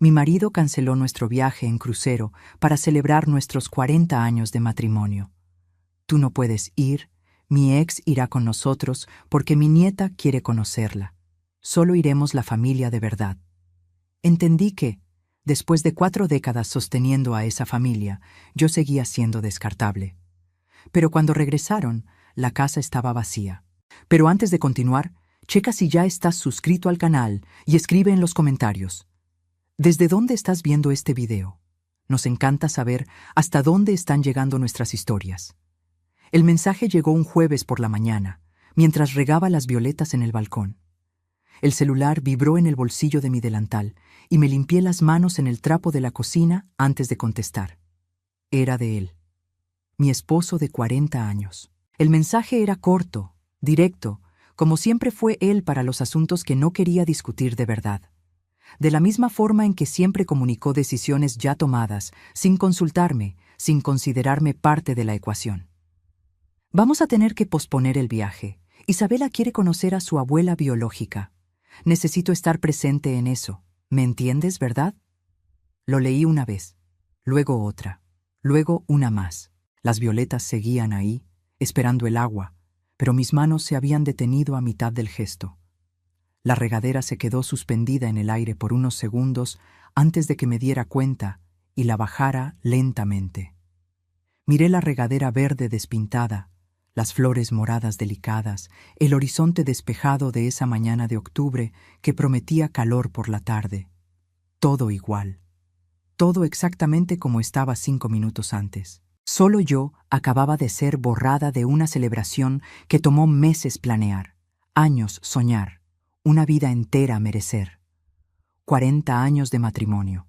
Mi marido canceló nuestro viaje en crucero para celebrar nuestros 40 años de matrimonio. Tú no puedes ir, mi ex irá con nosotros porque mi nieta quiere conocerla. Solo iremos la familia de verdad. Entendí que, después de 4 décadas sosteniendo a esa familia, yo seguía siendo descartable. Pero cuando regresaron, la casa estaba vacía. Pero antes de continuar, checa si ya estás suscrito al canal y escribe en los comentarios: ¿desde dónde estás viendo este video? Nos encanta saber hasta dónde están llegando nuestras historias. El mensaje llegó un jueves por la mañana, mientras regaba las violetas en el balcón. El celular vibró en el bolsillo de mi delantal y me limpié las manos en el trapo de la cocina antes de contestar. Era de él, mi esposo de 40 años. El mensaje era corto, directo, como siempre fue él para los asuntos que no quería discutir de verdad. De la misma forma en que siempre comunicó decisiones ya tomadas, sin consultarme, sin considerarme parte de la ecuación. Vamos a tener que posponer el viaje. Isabela quiere conocer a su abuela biológica. Necesito estar presente en eso. ¿Me entiendes, verdad? Lo leí una vez, luego otra, luego una más. Las violetas seguían ahí, esperando el agua, pero mis manos se habían detenido a mitad del gesto. La regadera se quedó suspendida en el aire por unos segundos antes de que me diera cuenta y la bajara lentamente. Miré la regadera verde despintada, las flores moradas delicadas, el horizonte despejado de esa mañana de octubre que prometía calor por la tarde. Todo igual. Todo exactamente como estaba 5 minutos antes. Solo yo acababa de ser borrada de una celebración que tomó meses planear, años soñar, una vida entera merecer. 40 años de matrimonio.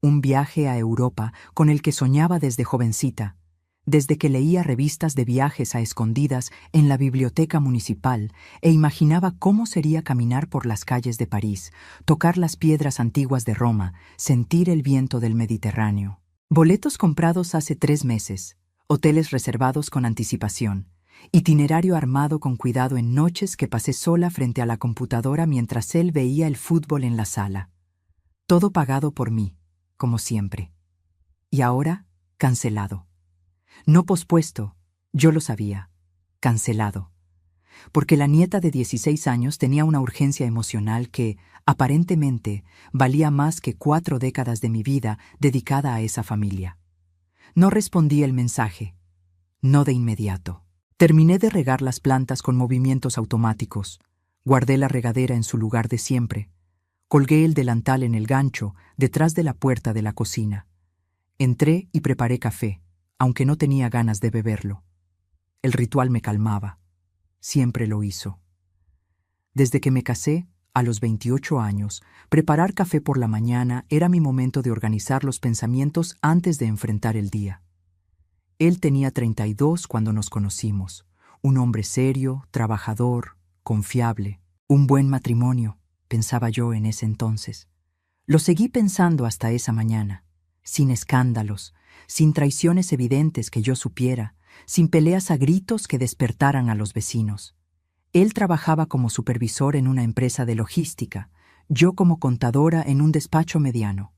Un viaje a Europa con el que soñaba desde jovencita, desde que leía revistas de viajes a escondidas en la biblioteca municipal e imaginaba cómo sería caminar por las calles de París, tocar las piedras antiguas de Roma, sentir el viento del Mediterráneo. Boletos comprados hace 3 meses, hoteles reservados con anticipación, itinerario armado con cuidado en noches que pasé sola frente a la computadora mientras él veía el fútbol en la sala. Todo pagado por mí, como siempre. Y ahora, cancelado. No pospuesto, yo lo sabía, cancelado. Porque la nieta de 16 años tenía una urgencia emocional que, aparentemente, valía más que 4 décadas de mi vida dedicada a esa familia. No respondí el mensaje, no de inmediato. Terminé de regar las plantas con movimientos automáticos, guardé la regadera en su lugar de siempre, colgué el delantal en el gancho detrás de la puerta de la cocina. Entré y preparé café, aunque no tenía ganas de beberlo. El ritual me calmaba. Siempre lo hizo. Desde que me casé, a los 28 años, preparar café por la mañana era mi momento de organizar los pensamientos antes de enfrentar el día. Él tenía 32 cuando nos conocimos, un hombre serio, trabajador, confiable, un buen matrimonio, pensaba yo en ese entonces. Lo seguí pensando hasta esa mañana, sin escándalos, sin traiciones evidentes que yo supiera, sin peleas a gritos que despertaran a los vecinos. Él trabajaba como supervisor en una empresa de logística, yo como contadora en un despacho mediano.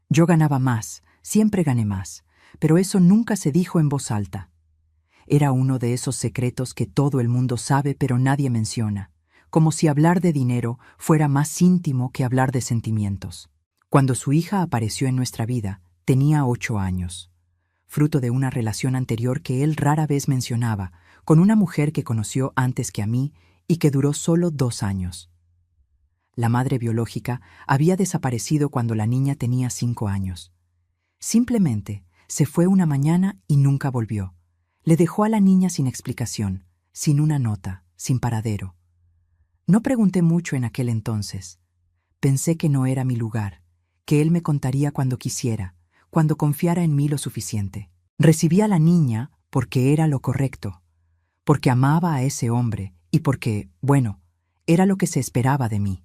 Yo ganaba más, siempre gané más, pero eso nunca se dijo en voz alta. Era uno de esos secretos que todo el mundo sabe pero nadie menciona, como si hablar de dinero fuera más íntimo que hablar de sentimientos. Cuando su hija apareció en nuestra vida, tenía 8 años. Fruto de una relación anterior que él rara vez mencionaba, con una mujer que conoció antes que a mí y que duró solo 2 años. La madre biológica había desaparecido cuando la niña tenía 5 años. Simplemente se fue una mañana y nunca volvió. Le dejó a la niña sin explicación, sin una nota, sin paradero. No pregunté mucho en aquel entonces. Pensé que no era mi lugar, que él me contaría cuando quisiera, cuando confiara en mí lo suficiente. Recibí a la niña porque era lo correcto, porque amaba a ese hombre y porque, bueno, era lo que se esperaba de mí.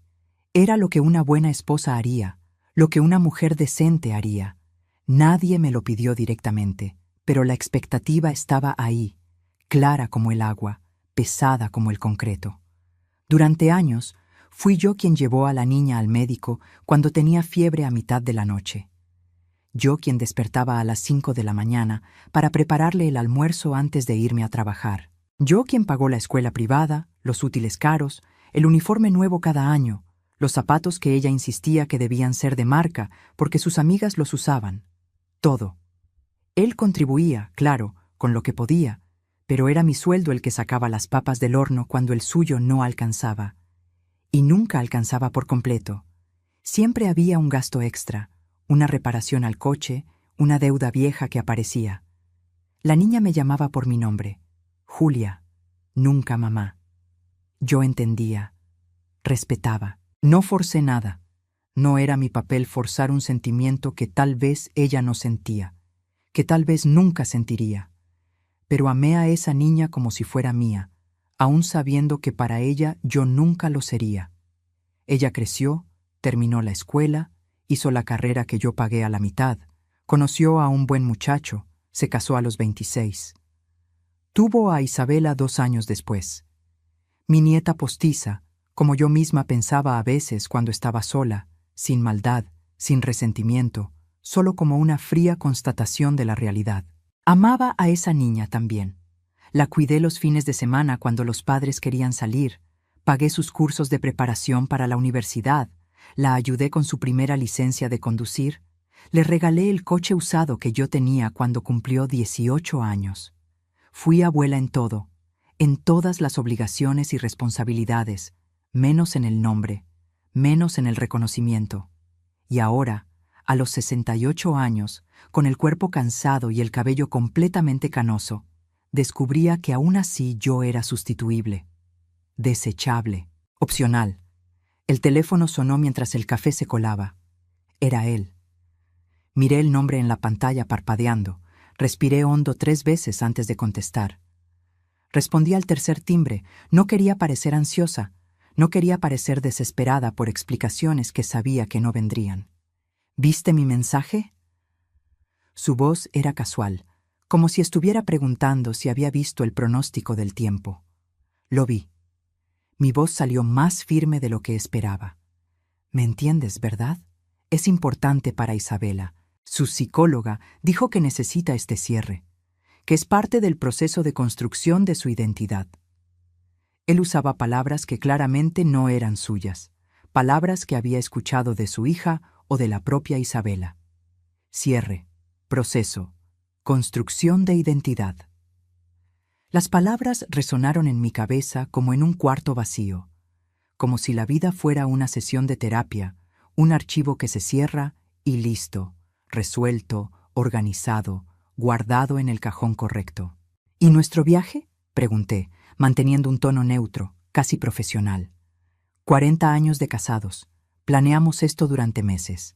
Era lo que una buena esposa haría, lo que una mujer decente haría. Nadie me lo pidió directamente, pero la expectativa estaba ahí, clara como el agua, pesada como el concreto. Durante años, Fui yo quien llevó a la niña al médico cuando tenía fiebre a mitad de la noche. Yo quien despertaba a las 5 de la mañana para prepararle el almuerzo antes de irme a trabajar. Yo quien pagó la escuela privada, los útiles caros, el uniforme nuevo cada año, los zapatos que ella insistía que debían ser de marca porque sus amigas los usaban. Todo. Él contribuía, claro, con lo que podía, pero era mi sueldo el que sacaba las papas del horno cuando el suyo no alcanzaba. Y nunca alcanzaba por completo. Siempre había un gasto extra, una reparación al coche, una deuda vieja que aparecía. La niña me llamaba por mi nombre. Julia, nunca mamá. Yo entendía, respetaba. No forcé nada. No era mi papel forzar un sentimiento que tal vez ella no sentía, que tal vez nunca sentiría. Pero amé a esa niña como si fuera mía, aún sabiendo que para ella yo nunca lo sería. Ella creció, terminó la escuela, hizo la carrera que yo pagué a la mitad, conoció a un buen muchacho, se casó a los 26. Tuvo a Isabela 2 años después. Mi nieta postiza, como yo misma pensaba a veces cuando estaba sola, sin maldad, sin resentimiento, solo como una fría constatación de la realidad. Amaba a esa niña también. La cuidé los fines de semana cuando los padres querían salir, pagué sus cursos de preparación para la universidad, la ayudé con su primera licencia de conducir, le regalé el coche usado que yo tenía cuando cumplió 18 años. Fui abuela en todo, en todas las obligaciones y responsabilidades, menos en el nombre, menos en el reconocimiento. Y ahora, a los 68 años, con el cuerpo cansado y el cabello completamente canoso, descubría que aún así yo era sustituible, desechable, opcional. El teléfono sonó mientras el café se colaba. Era él. Miré el nombre en la pantalla parpadeando. Respiré hondo 3 veces antes de contestar. Respondí al tercer timbre. No quería parecer ansiosa. No quería parecer desesperada por explicaciones que sabía que no vendrían. ¿Viste mi mensaje? Su voz era casual, como si estuviera preguntando si había visto el pronóstico del tiempo. Lo vi. Mi voz salió más firme de lo que esperaba. ¿Me entiendes, verdad? Es importante para Isabela. Su psicóloga dijo que necesita este cierre, que es parte del proceso de construcción de su identidad. Él usaba palabras que claramente no eran suyas, palabras que había escuchado de su hija o de la propia Isabela. Cierre, proceso, construcción de identidad. Las palabras resonaron en mi cabeza como en un cuarto vacío, como si la vida fuera una sesión de terapia, un archivo que se cierra y listo, resuelto, organizado, guardado en el cajón correcto. ¿Y nuestro viaje?, pregunté, manteniendo un tono neutro, casi profesional. 40 años de casados. Planeamos esto durante meses.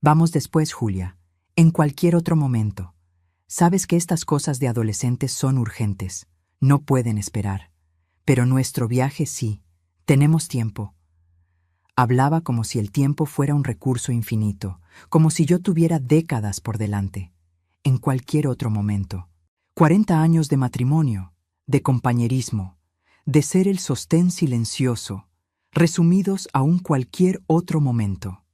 Vamos después, Julia, en cualquier otro momento. Sabes que estas cosas de adolescentes son urgentes, no pueden esperar. Pero nuestro viaje sí, tenemos tiempo. Hablaba como si el tiempo fuera un recurso infinito, como si yo tuviera décadas por delante. En cualquier otro momento. 40 años de matrimonio, de compañerismo, de ser el sostén silencioso, resumidos a un cualquier otro momento.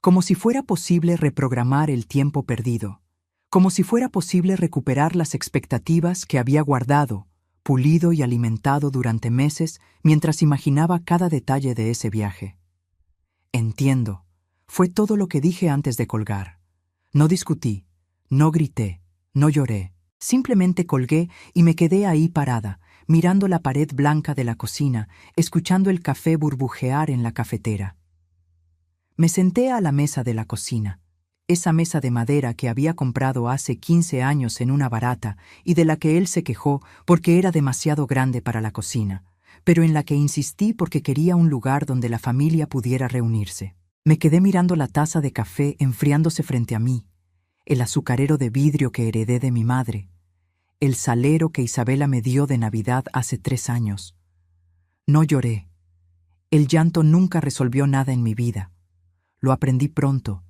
Como si fuera posible reprogramar el tiempo perdido, como si fuera posible recuperar las expectativas que había guardado, pulido y alimentado durante meses mientras imaginaba cada detalle de ese viaje. Entiendo, fue todo lo que dije antes de colgar. No discutí, no grité, no lloré, simplemente colgué y me quedé ahí parada, mirando la pared blanca de la cocina, escuchando el café burbujear en la cafetera. Me senté a la mesa de la cocina, esa mesa de madera que había comprado hace 15 años en una barata y de la que él se quejó porque era demasiado grande para la cocina, pero en la que insistí porque quería un lugar donde la familia pudiera reunirse. Me quedé mirando la taza de café enfriándose frente a mí, el azucarero de vidrio que heredé de mi madre, el salero que Isabela me dio de Navidad hace 3 años. No lloré. El llanto nunca resolvió nada en mi vida. Lo aprendí pronto,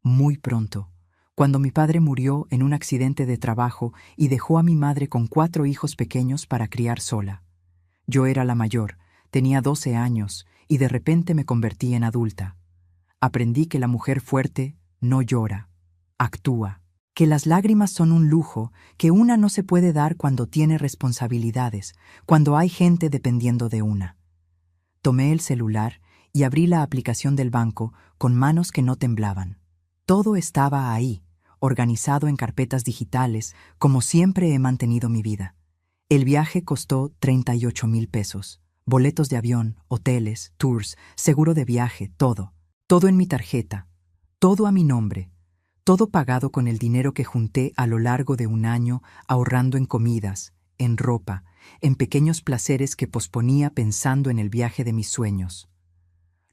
muy pronto, cuando mi padre murió en un accidente de trabajo y dejó a mi madre con 4 hijos pequeños para criar sola. Yo era la mayor, Tenía 12 años y de repente me convertí en adulta. Aprendí que la mujer fuerte no llora, actúa, que las lágrimas son un lujo que una no se puede dar cuando tiene responsabilidades, cuando hay gente dependiendo de una. Tomé el celular y abrí la aplicación del banco con manos que no temblaban. Todo estaba ahí, organizado en carpetas digitales, como siempre he mantenido mi vida. El viaje costó 38,000 pesos. Boletos de avión, hoteles, tours, seguro de viaje, todo. Todo en mi tarjeta, todo a mi nombre, todo pagado con el dinero que junté a lo largo de un año ahorrando en comidas, en ropa, en pequeños placeres que posponía pensando en el viaje de mis sueños.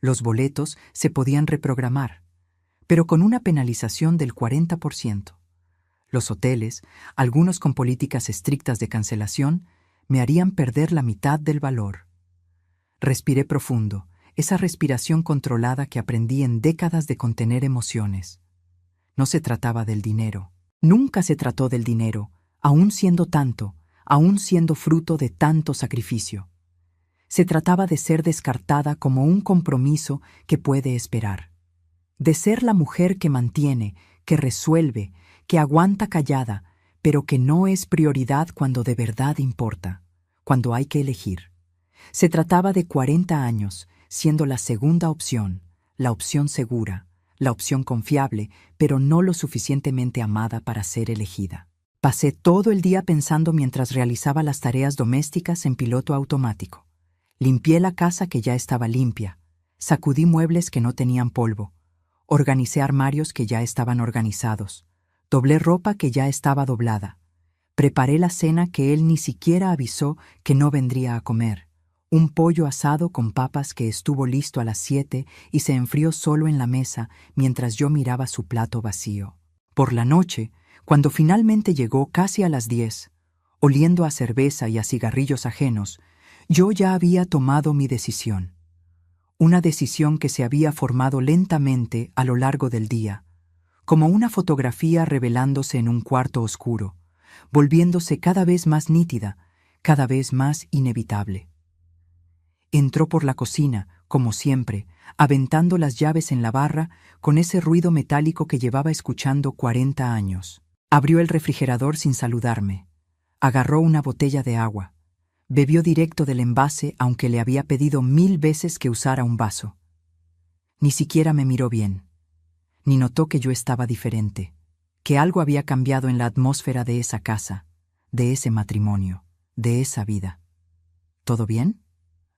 Los boletos se podían reprogramar, pero con una penalización del 40%. Los hoteles, algunos con políticas estrictas de cancelación, me harían perder la mitad del valor. Respiré profundo, esa respiración controlada que aprendí en décadas de contener emociones. No se trataba del dinero. Nunca se trató del dinero, aún siendo tanto, aún siendo fruto de tanto sacrificio. Se trataba de ser descartada como un compromiso que puede esperar. De ser la mujer que mantiene, que resuelve, que aguanta callada, pero que no es prioridad cuando de verdad importa, cuando hay que elegir. Se trataba de 40 años, siendo la segunda opción, la opción segura, la opción confiable, pero no lo suficientemente amada para ser elegida. Pasé todo el día pensando mientras realizaba las tareas domésticas en piloto automático. Limpié la casa que ya estaba limpia, sacudí muebles que no tenían polvo, organicé armarios que ya estaban organizados, doblé ropa que ya estaba doblada, preparé la cena que él ni siquiera avisó que no vendría a comer. Un pollo asado con papas que estuvo listo a las 7 y se enfrió solo en la mesa mientras yo miraba su plato vacío. Por la noche, cuando finalmente llegó casi a las 10, oliendo a cerveza y a cigarrillos ajenos, yo ya había tomado mi decisión. Una decisión que se había formado lentamente a lo largo del día, como una fotografía revelándose en un cuarto oscuro, volviéndose cada vez más nítida, cada vez más inevitable. Entró por la cocina, como siempre, aventando las llaves en la barra con ese ruido metálico que llevaba escuchando 40 años. Abrió el refrigerador sin saludarme. Agarró una botella de agua. Bebió directo del envase aunque le había pedido 1000 veces que usara un vaso. Ni siquiera me miró bien. Ni notó que yo estaba diferente, que algo había cambiado en la atmósfera de esa casa, de ese matrimonio, de esa vida. ¿Todo bien?,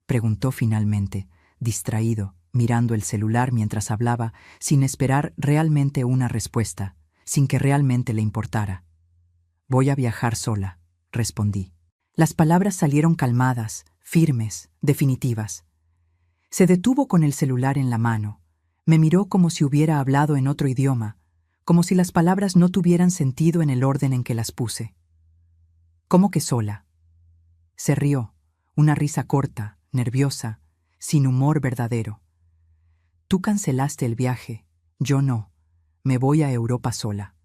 preguntó finalmente, distraído, mirando el celular mientras hablaba, sin esperar realmente una respuesta, sin que realmente le importara. Voy a viajar sola, respondí. Las palabras salieron calmadas, firmes, definitivas. Se detuvo con el celular en la mano. Me miró como si hubiera hablado en otro idioma, como si las palabras no tuvieran sentido en el orden en que las puse. ¿Cómo que sola? Se rió, una risa corta, nerviosa, sin humor verdadero. Tú cancelaste el viaje, yo no. Me voy a Europa sola.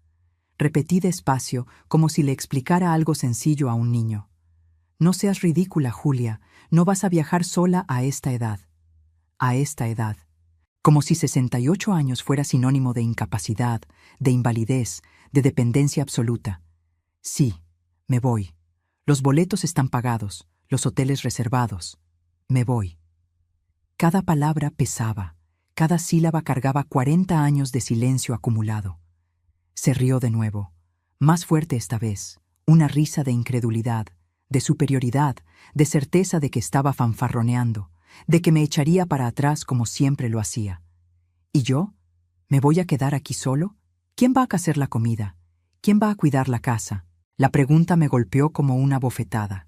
Repetí despacio, como si le explicara algo sencillo a un niño. No seas ridícula, Julia, no vas a viajar sola a esta edad. A esta edad. Como si 68 años fuera sinónimo de incapacidad, de invalidez, de dependencia absoluta. Sí, me voy. Los boletos están pagados, los hoteles reservados. Me voy. Cada palabra pesaba, cada sílaba cargaba 40 años de silencio acumulado. Se rió de nuevo, más fuerte esta vez, una risa de incredulidad, de superioridad, de certeza de que estaba fanfarroneando, de que me echaría para atrás como siempre lo hacía. ¿Y yo? ¿Me voy a quedar aquí solo? ¿Quién va a hacer la comida? ¿Quién va a cuidar la casa? La pregunta me golpeó como una bofetada.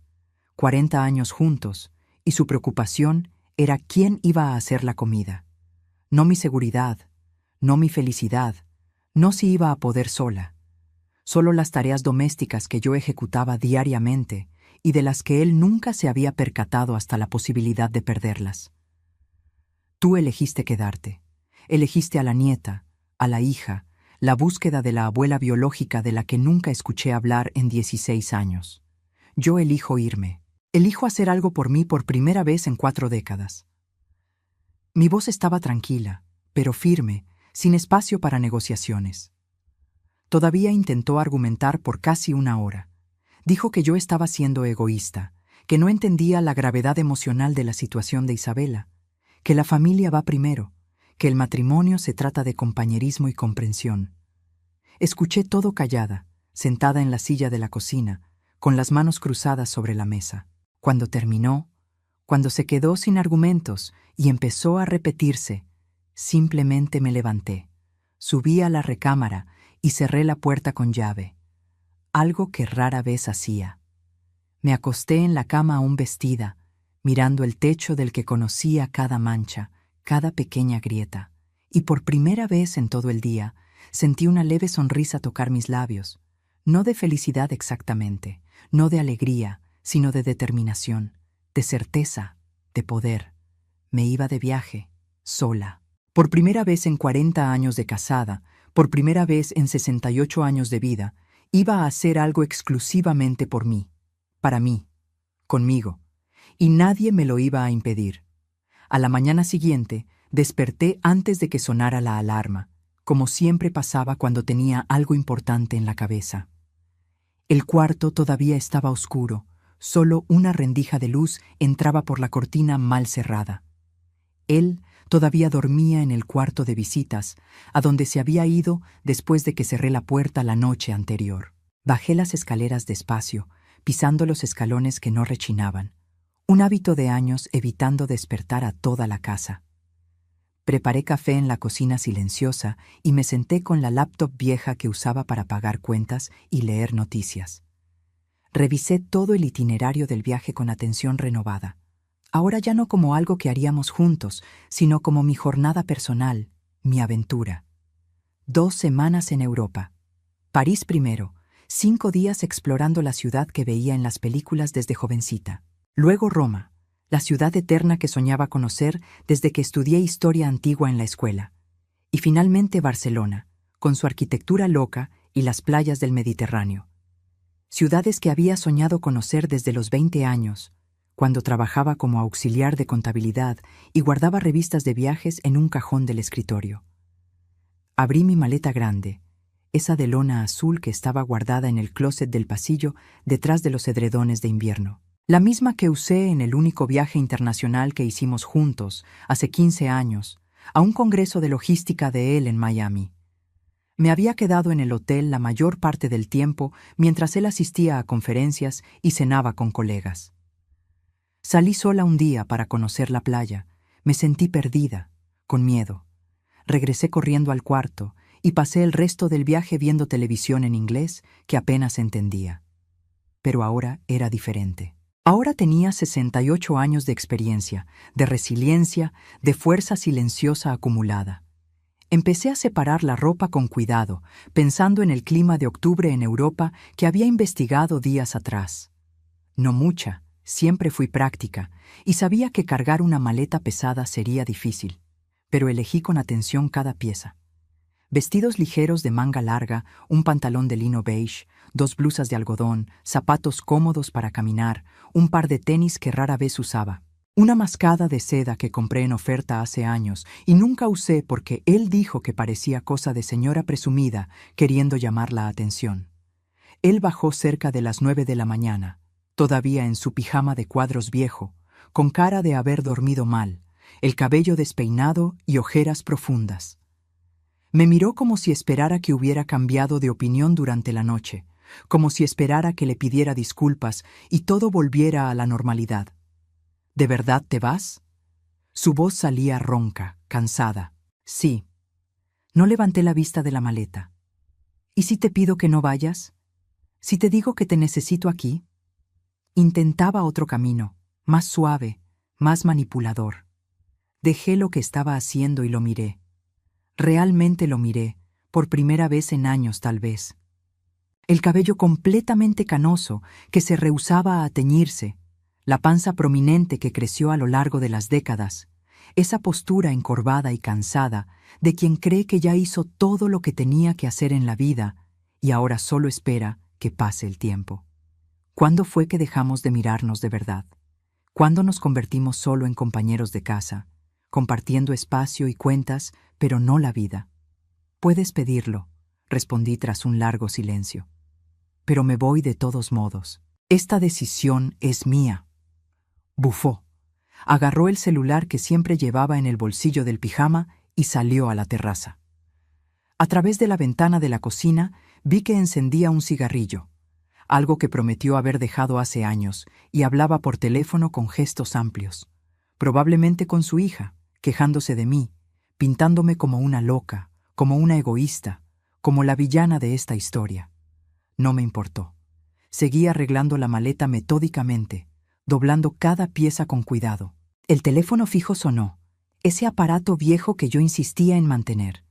40 años juntos, y su preocupación era quién iba a hacer la comida. No mi seguridad, no mi felicidad, no si iba a poder sola. Solo las tareas domésticas que yo ejecutaba diariamente y de las que él nunca se había percatado hasta la posibilidad de perderlas. Tú elegiste quedarte. Elegiste a la nieta, a la hija, la búsqueda de la abuela biológica de la que nunca escuché hablar en 16 años. Yo elijo irme. Elijo hacer algo por mí por primera vez en 4 décadas. Mi voz estaba tranquila, pero firme, sin espacio para negociaciones. Todavía intentó argumentar por casi 1 hora. Dijo que yo estaba siendo egoísta, que no entendía la gravedad emocional de la situación de Isabela, que la familia va primero, que el matrimonio se trata de compañerismo y comprensión. Escuché todo callada, sentada en la silla de la cocina, con las manos cruzadas sobre la mesa. Cuando terminó, cuando se quedó sin argumentos y empezó a repetirse, simplemente me levanté, subí a la recámara y cerré la puerta con llave, algo que rara vez hacía. Me acosté en la cama aún vestida, mirando el techo del que conocía cada mancha, cada pequeña grieta, y por primera vez en todo el día sentí una leve sonrisa tocar mis labios, no de felicidad exactamente, no de alegría, sino de determinación, de certeza, de poder. Me iba de viaje, sola. Por primera vez en 40 años de casada, por primera vez en 68 años de vida, iba a hacer algo exclusivamente por mí, para mí, conmigo, y nadie me lo iba a impedir. A la mañana siguiente, desperté antes de que sonara la alarma, como siempre pasaba cuando tenía algo importante en la cabeza. El cuarto todavía estaba oscuro, solo una rendija de luz entraba por la cortina mal cerrada. Él todavía dormía en el cuarto de visitas, a donde se había ido después de que cerré la puerta la noche anterior. Bajé las escaleras despacio, pisando los escalones que no rechinaban, un hábito de años evitando despertar a toda la casa. Preparé café en la cocina silenciosa y me senté con la laptop vieja que usaba para pagar cuentas y leer noticias. Revisé todo el itinerario del viaje con atención renovada, ahora ya no como algo que haríamos juntos, sino como mi jornada personal, mi aventura. 2 semanas en Europa. París primero, 5 días explorando la ciudad que veía en las películas desde jovencita. Luego Roma, la ciudad eterna que soñaba conocer desde que estudié historia antigua en la escuela. Y finalmente Barcelona, con su arquitectura loca y las playas del Mediterráneo. Ciudades que había soñado conocer desde los 20 años, cuando trabajaba como auxiliar de contabilidad y guardaba revistas de viajes en un cajón del escritorio. Abrí mi maleta grande, esa de lona azul que estaba guardada en el closet del pasillo detrás de los edredones de invierno. La misma que usé en el único viaje internacional que hicimos juntos, hace 15 años, a un congreso de logística de él en Miami. Me había quedado en el hotel la mayor parte del tiempo mientras él asistía a conferencias y cenaba con colegas. Salí sola un día para conocer la playa. Me sentí perdida, con miedo. Regresé corriendo al cuarto y pasé el resto del viaje viendo televisión en inglés que apenas entendía. Pero ahora era diferente. Ahora tenía 68 años de experiencia, de resiliencia, de fuerza silenciosa acumulada. Empecé a separar la ropa con cuidado, pensando en el clima de octubre en Europa que había investigado días atrás. No mucha, siempre fui práctica, y sabía que cargar una maleta pesada sería difícil, pero elegí con atención cada pieza. Vestidos ligeros de manga larga, un pantalón de lino beige, 2 blusas de algodón, zapatos cómodos para caminar, un par de tenis que rara vez usaba. Una mascada de seda que compré en oferta hace años y nunca usé porque él dijo que parecía cosa de señora presumida queriendo llamar la atención. Él bajó cerca de las 9 de la mañana, todavía en su pijama de cuadros viejo, con cara de haber dormido mal, el cabello despeinado y ojeras profundas. Me miró como si esperara que hubiera cambiado de opinión durante la noche, como si esperara que le pidiera disculpas y todo volviera a la normalidad. ¿De verdad te vas? Su voz salía ronca, cansada. Sí. No levanté la vista de la maleta. ¿Y si te pido que no vayas? ¿Si te digo que te necesito aquí? Intentaba otro camino, más suave, más manipulador. Dejé lo que estaba haciendo y lo miré. Realmente lo miré, por primera vez en años tal vez. El cabello completamente canoso, que se rehusaba a teñirse, la panza prominente que creció a lo largo de las décadas, esa postura encorvada y cansada de quien cree que ya hizo todo lo que tenía que hacer en la vida y ahora solo espera que pase el tiempo. ¿Cuándo fue que dejamos de mirarnos de verdad? ¿Cuándo nos convertimos solo en compañeros de casa, compartiendo espacio y cuentas, pero no la vida? Puedes pedirlo, respondí tras un largo silencio. Pero me voy de todos modos. Esta decisión es mía. Bufó. Agarró el celular que siempre llevaba en el bolsillo del pijama y salió a la terraza. A través de la ventana de la cocina vi que encendía un cigarrillo, algo que prometió haber dejado hace años, y hablaba por teléfono con gestos amplios, probablemente con su hija, quejándose de mí, pintándome como una loca, como una egoísta, como la villana de esta historia. No me importó. Seguí arreglando la maleta metódicamente, doblando cada pieza con cuidado. El teléfono fijo sonó, ese aparato viejo que yo insistía en mantener.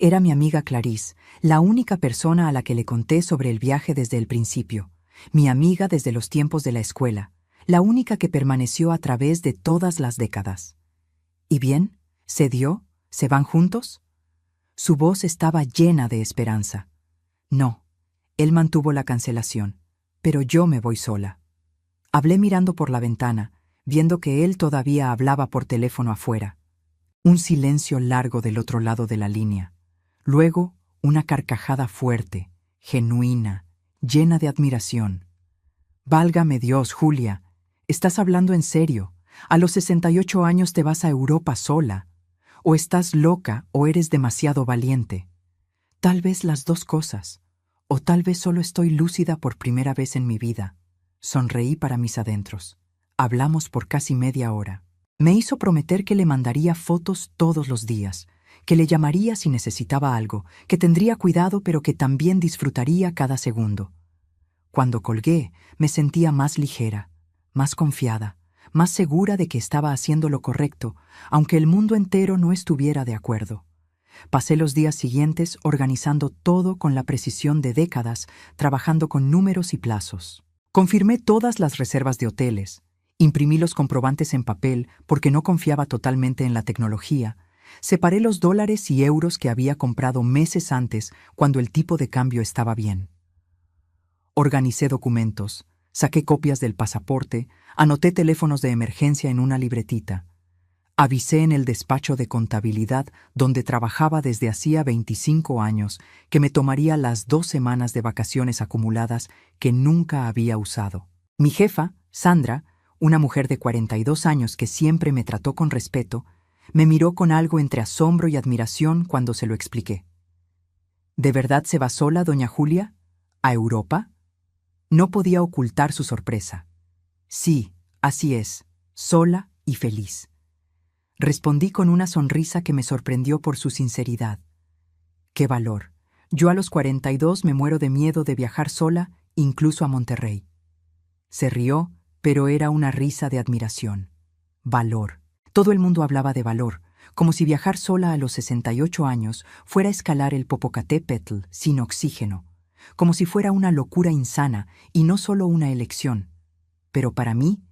Era mi amiga Clarice, la única persona a la que le conté sobre el viaje desde el principio, mi amiga desde los tiempos de la escuela, la única que permaneció a través de todas las décadas. ¿Y bien? ¿Se dio? ¿Se van juntos? Su voz estaba llena de esperanza. No, él mantuvo la cancelación, pero yo me voy sola. Hablé mirando por la ventana, viendo que él todavía hablaba por teléfono afuera. Un silencio largo del otro lado de la línea. Luego, una carcajada fuerte, genuina, llena de admiración. Válgame Dios, Julia, ¿estás hablando en serio? ¿A los 68 años te vas a Europa sola? ¿O estás loca o eres demasiado valiente? Tal vez las dos cosas. O tal vez solo estoy lúcida por primera vez en mi vida. Sonreí para mis adentros. Hablamos por casi media hora. Me hizo prometer que le mandaría fotos todos los días, que le llamaría si necesitaba algo, que tendría cuidado pero que también disfrutaría cada segundo. Cuando colgué, me sentía más ligera, más confiada, más segura de que estaba haciendo lo correcto, aunque el mundo entero no estuviera de acuerdo. Pasé los días siguientes organizando todo con la precisión de décadas, trabajando con números y plazos. Confirmé todas las reservas de hoteles, imprimí los comprobantes en papel porque no confiaba totalmente en la tecnología, separé los dólares y euros que había comprado meses antes cuando el tipo de cambio estaba bien. Organicé documentos, saqué copias del pasaporte, anoté teléfonos de emergencia en una libretita. Avisé en el despacho de contabilidad donde trabajaba desde hacía 25 años que me tomaría las 2 semanas de vacaciones acumuladas que nunca había usado. Mi jefa, Sandra, una mujer de 42 años que siempre me trató con respeto, me miró con algo entre asombro y admiración cuando se lo expliqué. ¿De verdad se va sola, doña Julia? ¿A Europa? No podía ocultar su sorpresa. Sí, así es, sola y feliz. Respondí con una sonrisa que me sorprendió por su sinceridad. ¡Qué valor! Yo a los 42 me muero de miedo de viajar sola, incluso a Monterrey. Se rió, pero era una risa de admiración. Valor. Todo el mundo hablaba de valor, como si viajar sola a los 68 años fuera escalar el Popocatépetl sin oxígeno, como si fuera una locura insana y no solo una elección. Pero para mí,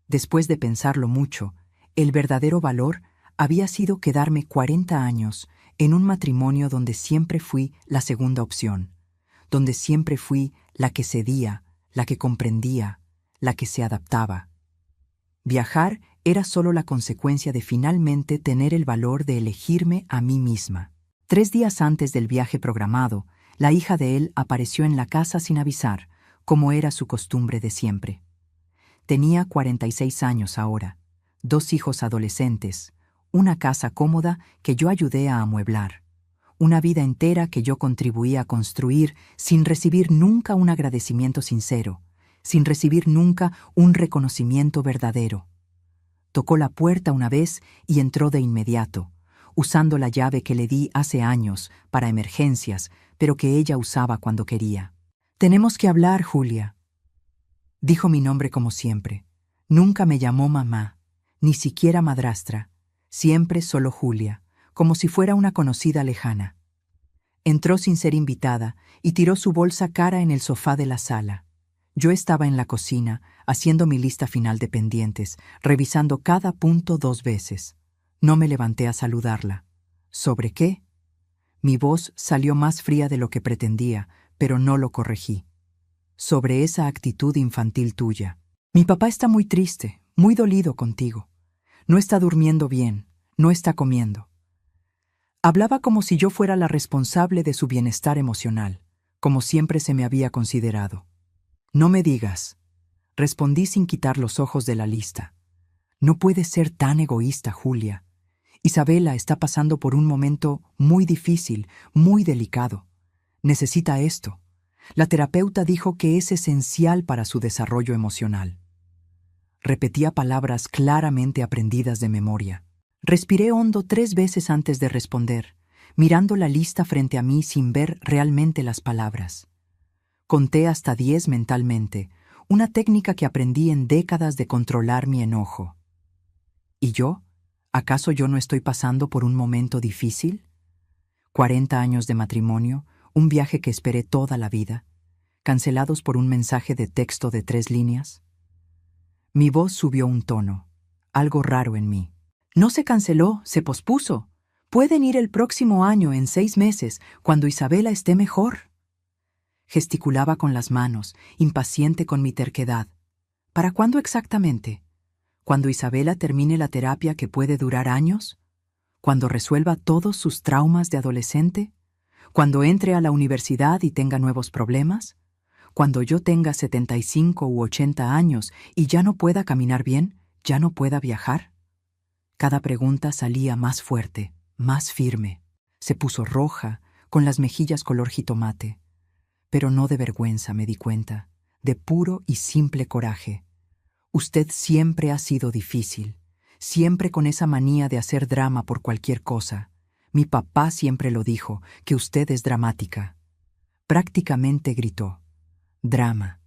después de pensarlo mucho, el verdadero valor había sido quedarme 40 años en un matrimonio donde siempre fui la segunda opción, donde siempre fui la que cedía, la que comprendía, la que se adaptaba. Viajar era solo la consecuencia de finalmente tener el valor de elegirme a mí misma. 3 días antes del viaje programado, la hija de él apareció en la casa sin avisar, como era su costumbre de siempre. Tenía 46 años ahora, 2 hijos adolescentes, una casa cómoda que yo ayudé a amueblar, una vida entera que yo contribuí a construir sin recibir nunca un agradecimiento sincero, sin recibir nunca un reconocimiento verdadero. Tocó la puerta una vez y entró de inmediato, usando la llave que le di hace años para emergencias, pero que ella usaba cuando quería. «Tenemos que hablar, Julia». Dijo mi nombre como siempre. Nunca me llamó mamá, ni siquiera madrastra, siempre solo Julia, como si fuera una conocida lejana. Entró sin ser invitada y tiró su bolsa cara en el sofá de la sala. Yo estaba en la cocina, haciendo mi lista final de pendientes, revisando cada punto 2 veces. No me levanté a saludarla. ¿Sobre qué? Mi voz salió más fría de lo que pretendía, pero no lo corregí. sobre esa actitud infantil tuya. Mi papá está muy triste, muy dolido contigo. No está durmiendo bien, no está comiendo. Hablaba como si yo fuera la responsable de su bienestar emocional, como siempre se me había considerado. No me digas, respondí sin quitar los ojos de la lista. No puedes ser tan egoísta, Julia. Isabela está pasando por un momento muy difícil, muy delicado. Necesita esto. La terapeuta dijo que es esencial para su desarrollo emocional. Repetía palabras claramente aprendidas de memoria. Respiré hondo 3 veces antes de responder, mirando la lista frente a mí sin ver realmente las palabras. Conté hasta 10 mentalmente, una técnica que aprendí en décadas de controlar mi enojo. ¿Y yo? ¿Acaso yo no estoy pasando por un momento difícil? 40 años de matrimonio, un viaje que esperé toda la vida, cancelados por un mensaje de texto de 3 líneas. Mi voz subió un tono, algo raro en mí. No se canceló, se pospuso. Pueden ir el próximo año, en 6 meses, cuando Isabela esté mejor. Gesticulaba con las manos, impaciente con mi terquedad. ¿Para cuándo exactamente? ¿Cuando Isabela termine la terapia que puede durar años? ¿Cuando resuelva todos sus traumas de adolescente? ¿Cuando entre a la universidad y tenga nuevos problemas? ¿Cuando yo tenga 75 u 80 años y ya no pueda caminar bien, ya no pueda viajar? Cada pregunta salía más fuerte, más firme. Se puso roja, con las mejillas color jitomate. Pero no de vergüenza, me di cuenta, de puro y simple coraje. Usted siempre ha sido difícil, siempre con esa manía de hacer drama por cualquier cosa. Mi papá siempre lo dijo, que usted es dramática. Prácticamente gritó. Drama.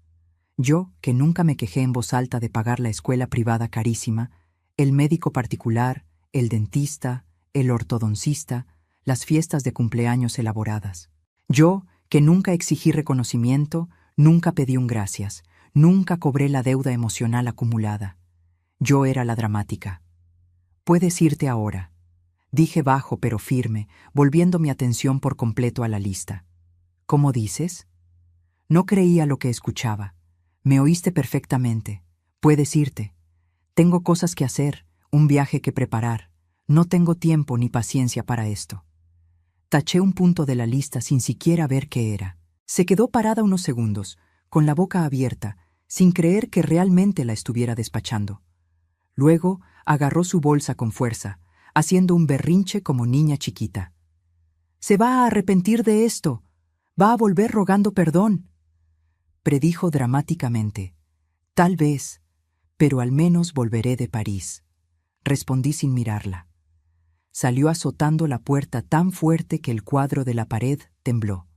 Yo, que nunca me quejé en voz alta de pagar la escuela privada carísima, el médico particular, el dentista, el ortodoncista, las fiestas de cumpleaños elaboradas. Yo, que nunca exigí reconocimiento, nunca pedí un gracias, nunca cobré la deuda emocional acumulada. Yo era la dramática. Puedes irte ahora, dije bajo pero firme, volviendo mi atención por completo a la lista. ¿Cómo dices? No creía lo que escuchaba. Me oíste perfectamente. Puedes irte. Tengo cosas que hacer, un viaje que preparar. No tengo tiempo ni paciencia para esto. Taché un punto de la lista sin siquiera ver qué era. Se quedó parada unos segundos, con la boca abierta, sin creer que realmente la estuviera despachando. Luego agarró su bolsa con fuerza, haciendo un berrinche como niña chiquita. «Se va a arrepentir de esto. Va a volver rogando perdón», predijo dramáticamente. «Tal vez, pero al menos volveré de París», respondí sin mirarla. Salió azotando la puerta tan fuerte que el cuadro de la pared tembló.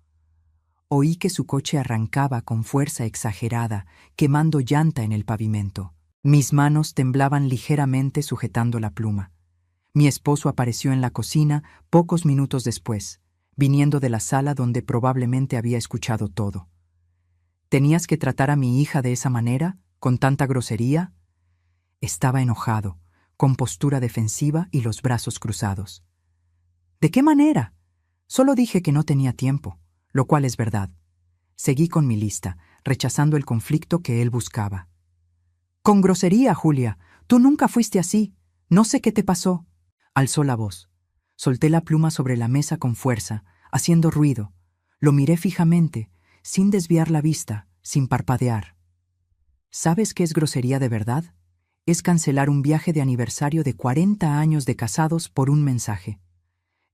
Oí que su coche arrancaba con fuerza exagerada, quemando llanta en el pavimento. Mis manos temblaban ligeramente sujetando la pluma. Mi esposo apareció en la cocina pocos minutos después, viniendo de la sala donde probablemente había escuchado todo. ¿Tenías que tratar a mi hija de esa manera, con tanta grosería? Estaba enojado, con postura defensiva y los brazos cruzados. ¿De qué manera? Solo dije que no tenía tiempo, lo cual es verdad. Seguí con mi lista, rechazando el conflicto que él buscaba. «Con grosería, Julia. Tú nunca fuiste así. No sé qué te pasó». Alzó la voz. Solté la pluma sobre la mesa con fuerza, haciendo ruido. Lo miré fijamente, sin desviar la vista, sin parpadear. ¿Sabes qué es grosería de verdad? Es cancelar un viaje de aniversario de 40 años de casados por un mensaje.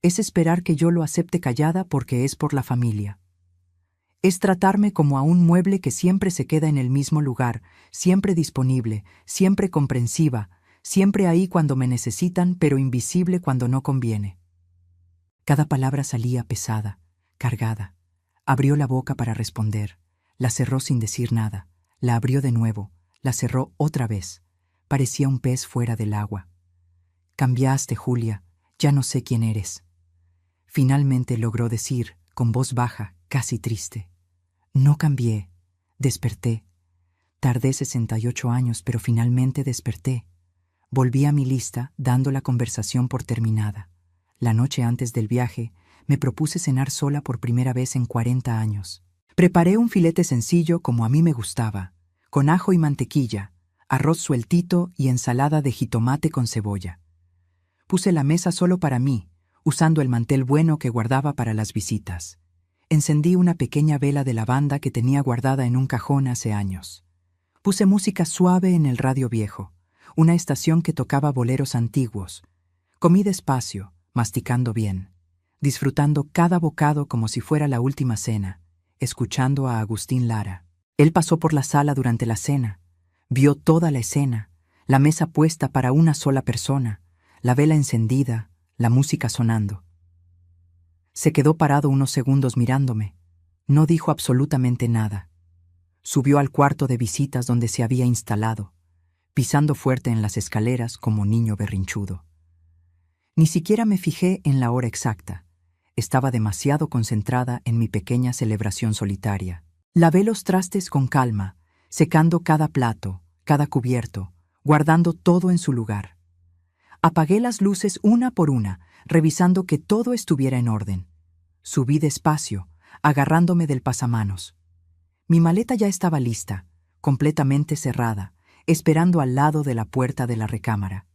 Es esperar que yo lo acepte callada porque es por la familia. Es tratarme como a un mueble que siempre se queda en el mismo lugar, siempre disponible, siempre comprensiva, siempre ahí cuando me necesitan, pero invisible cuando no conviene. Cada palabra salía pesada, cargada. Abrió la boca para responder. La cerró sin decir nada. La abrió de nuevo. La cerró otra vez. Parecía un pez fuera del agua. «Cambiaste, Julia. Ya no sé quién eres». Finalmente logró decir, con voz baja, casi triste. «No cambié. Desperté. Tardé 68 años, pero finalmente desperté». Volví a mi lista, dando la conversación por terminada. La noche antes del viaje, me propuse cenar sola por primera vez en 40 años. Preparé un filete sencillo como a mí me gustaba, con ajo y mantequilla, arroz sueltito y ensalada de jitomate con cebolla. Puse la mesa solo para mí, usando el mantel bueno que guardaba para las visitas. Encendí una pequeña vela de lavanda que tenía guardada en un cajón hace años. Puse música suave en el radio viejo, una estación que tocaba boleros antiguos. Comí despacio, masticando bien, disfrutando cada bocado como si fuera la última cena, escuchando a Agustín Lara. Él pasó por la sala durante la cena, vio toda la escena, la mesa puesta para una sola persona, la vela encendida, la música sonando. Se quedó parado unos segundos mirándome. No dijo absolutamente nada. Subió al cuarto de visitas donde se había instalado, pisando fuerte en las escaleras como niño berrinchudo. Ni siquiera me fijé en la hora exacta. Estaba demasiado concentrada en mi pequeña celebración solitaria. Lavé los trastes con calma, secando cada plato, cada cubierto, guardando todo en su lugar. Apagué las luces una por una, revisando que todo estuviera en orden. Subí despacio, agarrándome del pasamanos. Mi maleta ya estaba lista, completamente cerrada, esperando al lado de la puerta de la recámara.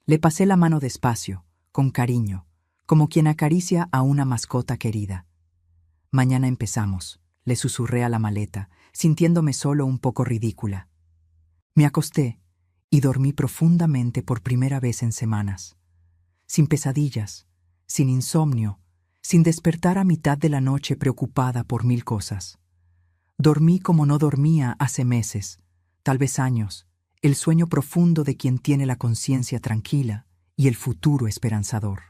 Le pasé la mano despacio, con cariño, como quien acaricia a una mascota querida. Mañana empezamos, le susurré a la maleta, sintiéndome solo un poco ridícula. Me acosté y dormí profundamente por primera vez en semanas. Sin pesadillas, sin insomnio, sin despertar a mitad de la noche preocupada por 1000 cosas. Dormí como no dormía hace meses, tal vez años, el sueño profundo de quien tiene la conciencia tranquila y el futuro esperanzador.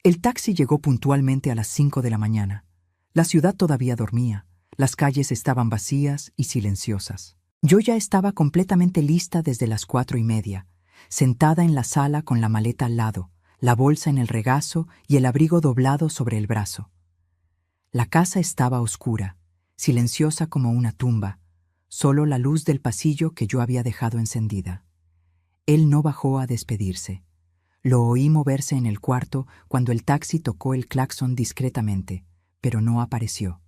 El taxi llegó puntualmente a las 5 de la mañana. La ciudad todavía dormía, las calles estaban vacías y silenciosas. Yo ya estaba completamente lista desde las 4:30, sentada en la sala con la maleta al lado, la bolsa en el regazo y el abrigo doblado sobre el brazo. La casa estaba oscura, silenciosa como una tumba, solo la luz del pasillo que yo había dejado encendida. Él no bajó a despedirse. Lo oí moverse en el cuarto cuando el taxi tocó el claxon discretamente, pero no apareció.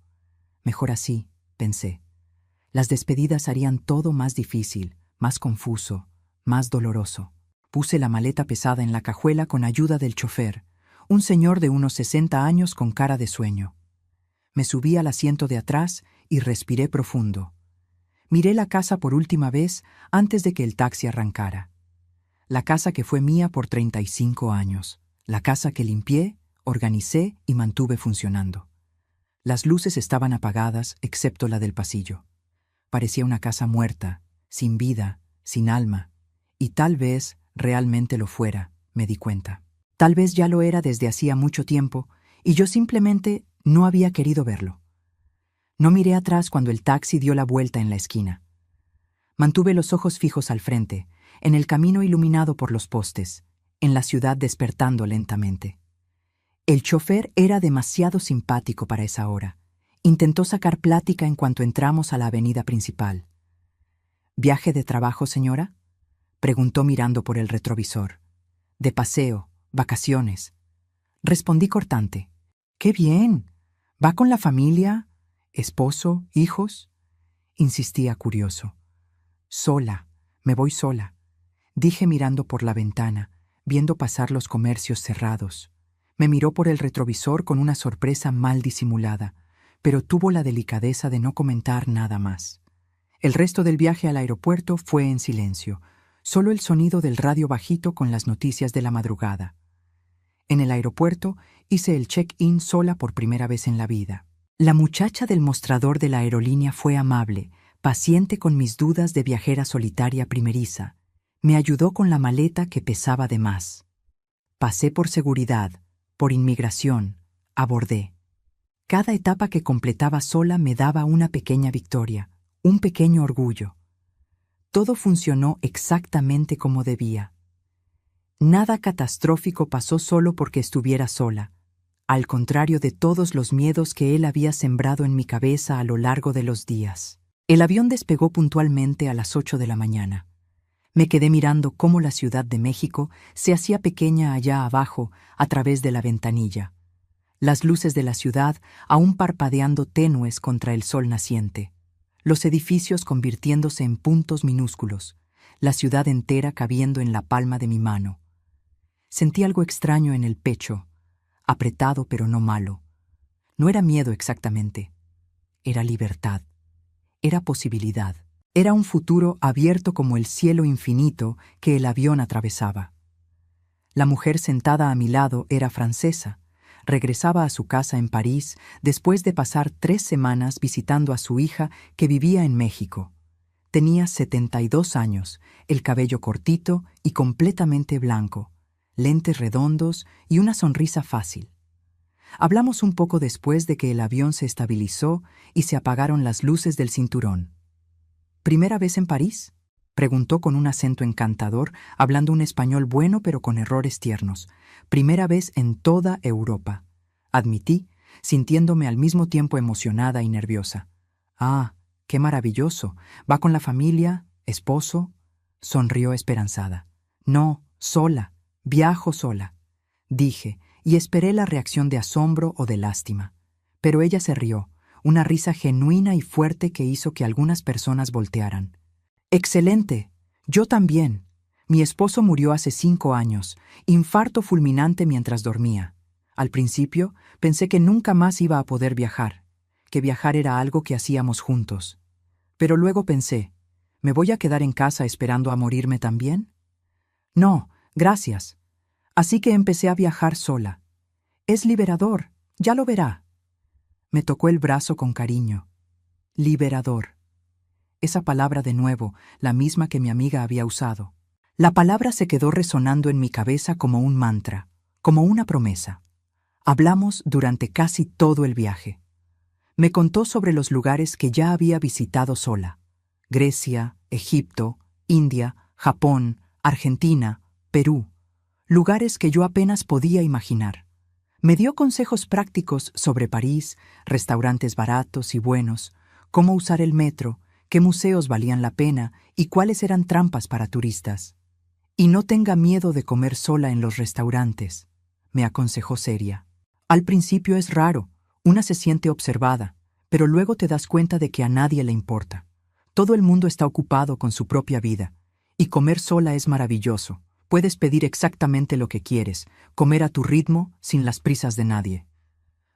Mejor así, pensé. Las despedidas harían todo más difícil, más confuso, más doloroso. Puse la maleta pesada en la cajuela con ayuda del chofer, un señor de unos 60 años con cara de sueño. Me subí al asiento de atrás y respiré profundo. Miré la casa por última vez antes de que el taxi arrancara. La casa que fue mía por 35 años. La casa que limpié, organicé y mantuve funcionando. Las luces estaban apagadas excepto la del pasillo. Parecía una casa muerta, sin vida, sin alma. Y tal vez realmente lo fuera, me di cuenta. Tal vez ya lo era desde hacía mucho tiempo y yo simplemente no había querido verlo. No miré atrás cuando el taxi dio la vuelta en la esquina. Mantuve los ojos fijos al frente, en el camino iluminado por los postes, en la ciudad despertando lentamente. El chofer era demasiado simpático para esa hora. Intentó sacar plática en cuanto entramos a la avenida principal. ¿Viaje de trabajo, señora?, preguntó mirando por el retrovisor. De paseo, vacaciones. Respondí cortante. ¡Qué bien! ¿Va con la familia? ¿Esposo? ¿Hijos? Insistía curioso. Sola, me voy sola, dije mirando por la ventana, viendo pasar los comercios cerrados. Me miró por el retrovisor con una sorpresa mal disimulada, pero tuvo la delicadeza de no comentar nada más. El resto del viaje al aeropuerto fue en silencio, solo el sonido del radio bajito con las noticias de la madrugada. En el aeropuerto hice el check-in sola por primera vez en la vida. La muchacha del mostrador de la aerolínea fue amable, paciente con mis dudas de viajera solitaria primeriza. Me ayudó con la maleta que pesaba de más. Pasé por seguridad, por inmigración, abordé. Cada etapa que completaba sola me daba una pequeña victoria, un pequeño orgullo. Todo funcionó exactamente como debía. Nada catastrófico pasó solo porque estuviera sola, al contrario de todos los miedos que él había sembrado en mi cabeza a lo largo de los días. El avión despegó puntualmente a las 8 de la mañana. Me quedé mirando cómo la Ciudad de México se hacía pequeña allá abajo a través de la ventanilla. las luces de la ciudad aún parpadeando tenues contra el sol naciente, los edificios convirtiéndose en puntos minúsculos, la ciudad entera cabiendo en la palma de mi mano. Sentí algo extraño en el pecho, apretado pero no malo. No era miedo exactamente, era libertad, era posibilidad, era un futuro abierto como el cielo infinito que el avión atravesaba. La mujer sentada a mi lado era francesa. Regresaba a su casa en París después de pasar 3 semanas visitando a su hija que vivía en México. Tenía 72 años, el cabello cortito y completamente blanco, lentes redondos y una sonrisa fácil. Hablamos un poco después de que el avión se estabilizó y se apagaron las luces del cinturón. ¿Primera vez en París?, preguntó con un acento encantador, hablando un español bueno pero con errores tiernos. Primera vez en toda Europa, admití, sintiéndome al mismo tiempo emocionada y nerviosa. Ah, qué maravilloso. ¿Va con la familia? ¿Esposo? Sonrió esperanzada. No, sola. Viajo sola, dije, y esperé la reacción de asombro o de lástima. Pero ella se rió, una risa genuina y fuerte que hizo que algunas personas voltearan. ¡Excelente! Yo también. Mi esposo murió hace 5 años, infarto fulminante mientras dormía. Al principio pensé que nunca más iba a poder viajar, que viajar era algo que hacíamos juntos. Pero luego pensé, ¿me voy a quedar en casa esperando a morirme también? No, gracias. Así que empecé a viajar sola. Es liberador, ya lo verá. Me tocó el brazo con cariño. Liberador. Esa palabra de nuevo, la misma que mi amiga había usado. La palabra se quedó resonando en mi cabeza como un mantra, como una promesa. Hablamos durante casi todo el viaje. Me contó sobre los lugares que ya había visitado sola. Grecia, Egipto, India, Japón, Argentina, Perú. Lugares que yo apenas podía imaginar. Me dio consejos prácticos sobre París, restaurantes baratos y buenos, cómo usar el metro, qué museos valían la pena y cuáles eran trampas para turistas. Y no tenga miedo de comer sola en los restaurantes, me aconsejó seria. Al principio es raro, una se siente observada, pero luego te das cuenta de que a nadie le importa. Todo el mundo está ocupado con su propia vida, y comer sola es maravilloso. Puedes pedir exactamente lo que quieres, comer a tu ritmo, sin las prisas de nadie.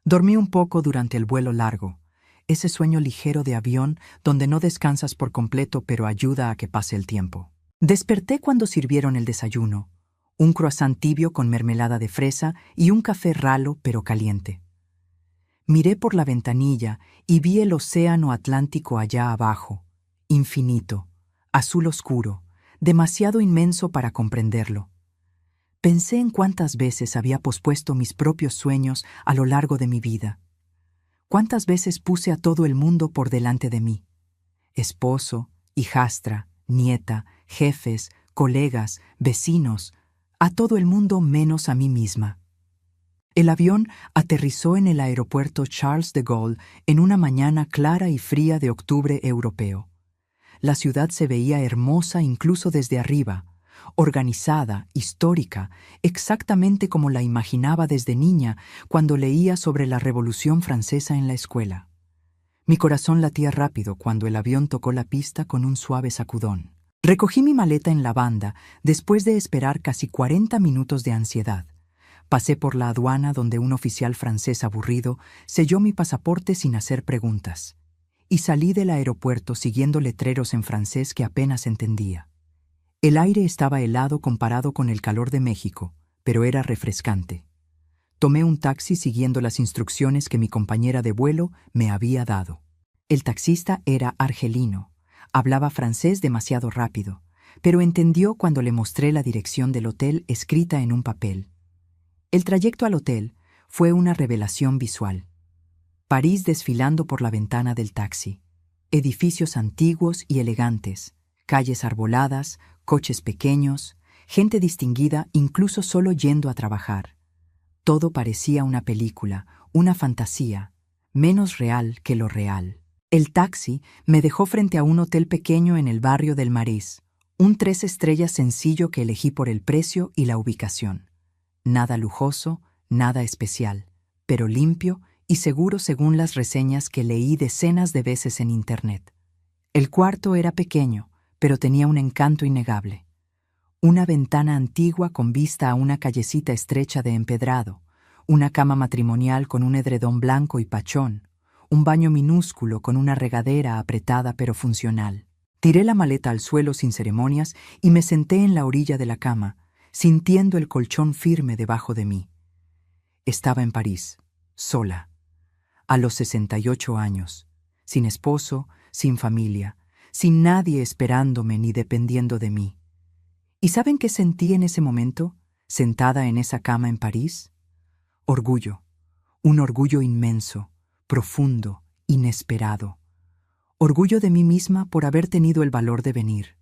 Dormí un poco durante el vuelo largo, ese sueño ligero de avión donde no descansas por completo pero ayuda a que pase el tiempo. Desperté cuando sirvieron el desayuno, un croissant tibio con mermelada de fresa y un café ralo pero caliente. Miré por la ventanilla y vi el océano Atlántico allá abajo, infinito, azul oscuro, demasiado inmenso para comprenderlo. Pensé en cuántas veces había pospuesto mis propios sueños a lo largo de mi vida. Cuántas veces puse a todo el mundo por delante de mí. Esposo, hijastra, nieta, jefes, colegas, vecinos, a todo el mundo menos a mí misma. El avión aterrizó en el aeropuerto Charles de Gaulle en una mañana clara y fría de octubre europeo. La ciudad se veía hermosa incluso desde arriba, organizada, histórica, exactamente como la imaginaba desde niña cuando leía sobre la Revolución Francesa en la escuela. Mi corazón latía rápido cuando el avión tocó la pista con un suave sacudón. Recogí mi maleta en la banda después de esperar casi 40 minutos de ansiedad. Pasé por la aduana donde un oficial francés aburrido selló mi pasaporte sin hacer preguntas. Y salí del aeropuerto siguiendo letreros en francés que apenas entendía. El aire estaba helado comparado con el calor de México, pero era refrescante. Tomé un taxi siguiendo las instrucciones que mi compañera de vuelo me había dado. El taxista era argelino. Hablaba francés demasiado rápido, pero entendió cuando le mostré la dirección del hotel escrita en un papel. El trayecto al hotel fue una revelación visual. París desfilando por la ventana del taxi. Edificios antiguos y elegantes, calles arboladas, coches pequeños, gente distinguida incluso solo yendo a trabajar. Todo parecía una película, una fantasía, menos real que lo real. El taxi me dejó frente a un hotel pequeño en el barrio del Marais, un 3 estrellas sencillo que elegí por el precio y la ubicación. Nada lujoso, nada especial, pero limpio y seguro según las reseñas que leí decenas de veces en Internet. El cuarto era pequeño, pero tenía un encanto innegable. Una ventana antigua con vista a una callecita estrecha de empedrado, una cama matrimonial con un edredón blanco y pachón, un baño minúsculo con una regadera apretada pero funcional. Tiré la maleta al suelo sin ceremonias y me senté en la orilla de la cama, sintiendo el colchón firme debajo de mí. Estaba en París, sola, a los 68 años, sin esposo, sin familia, sin nadie esperándome ni dependiendo de mí. ¿Y saben qué sentí en ese momento, sentada en esa cama en París? Orgullo, un orgullo inmenso, profundo, inesperado. Orgullo de mí misma por haber tenido el valor de venir,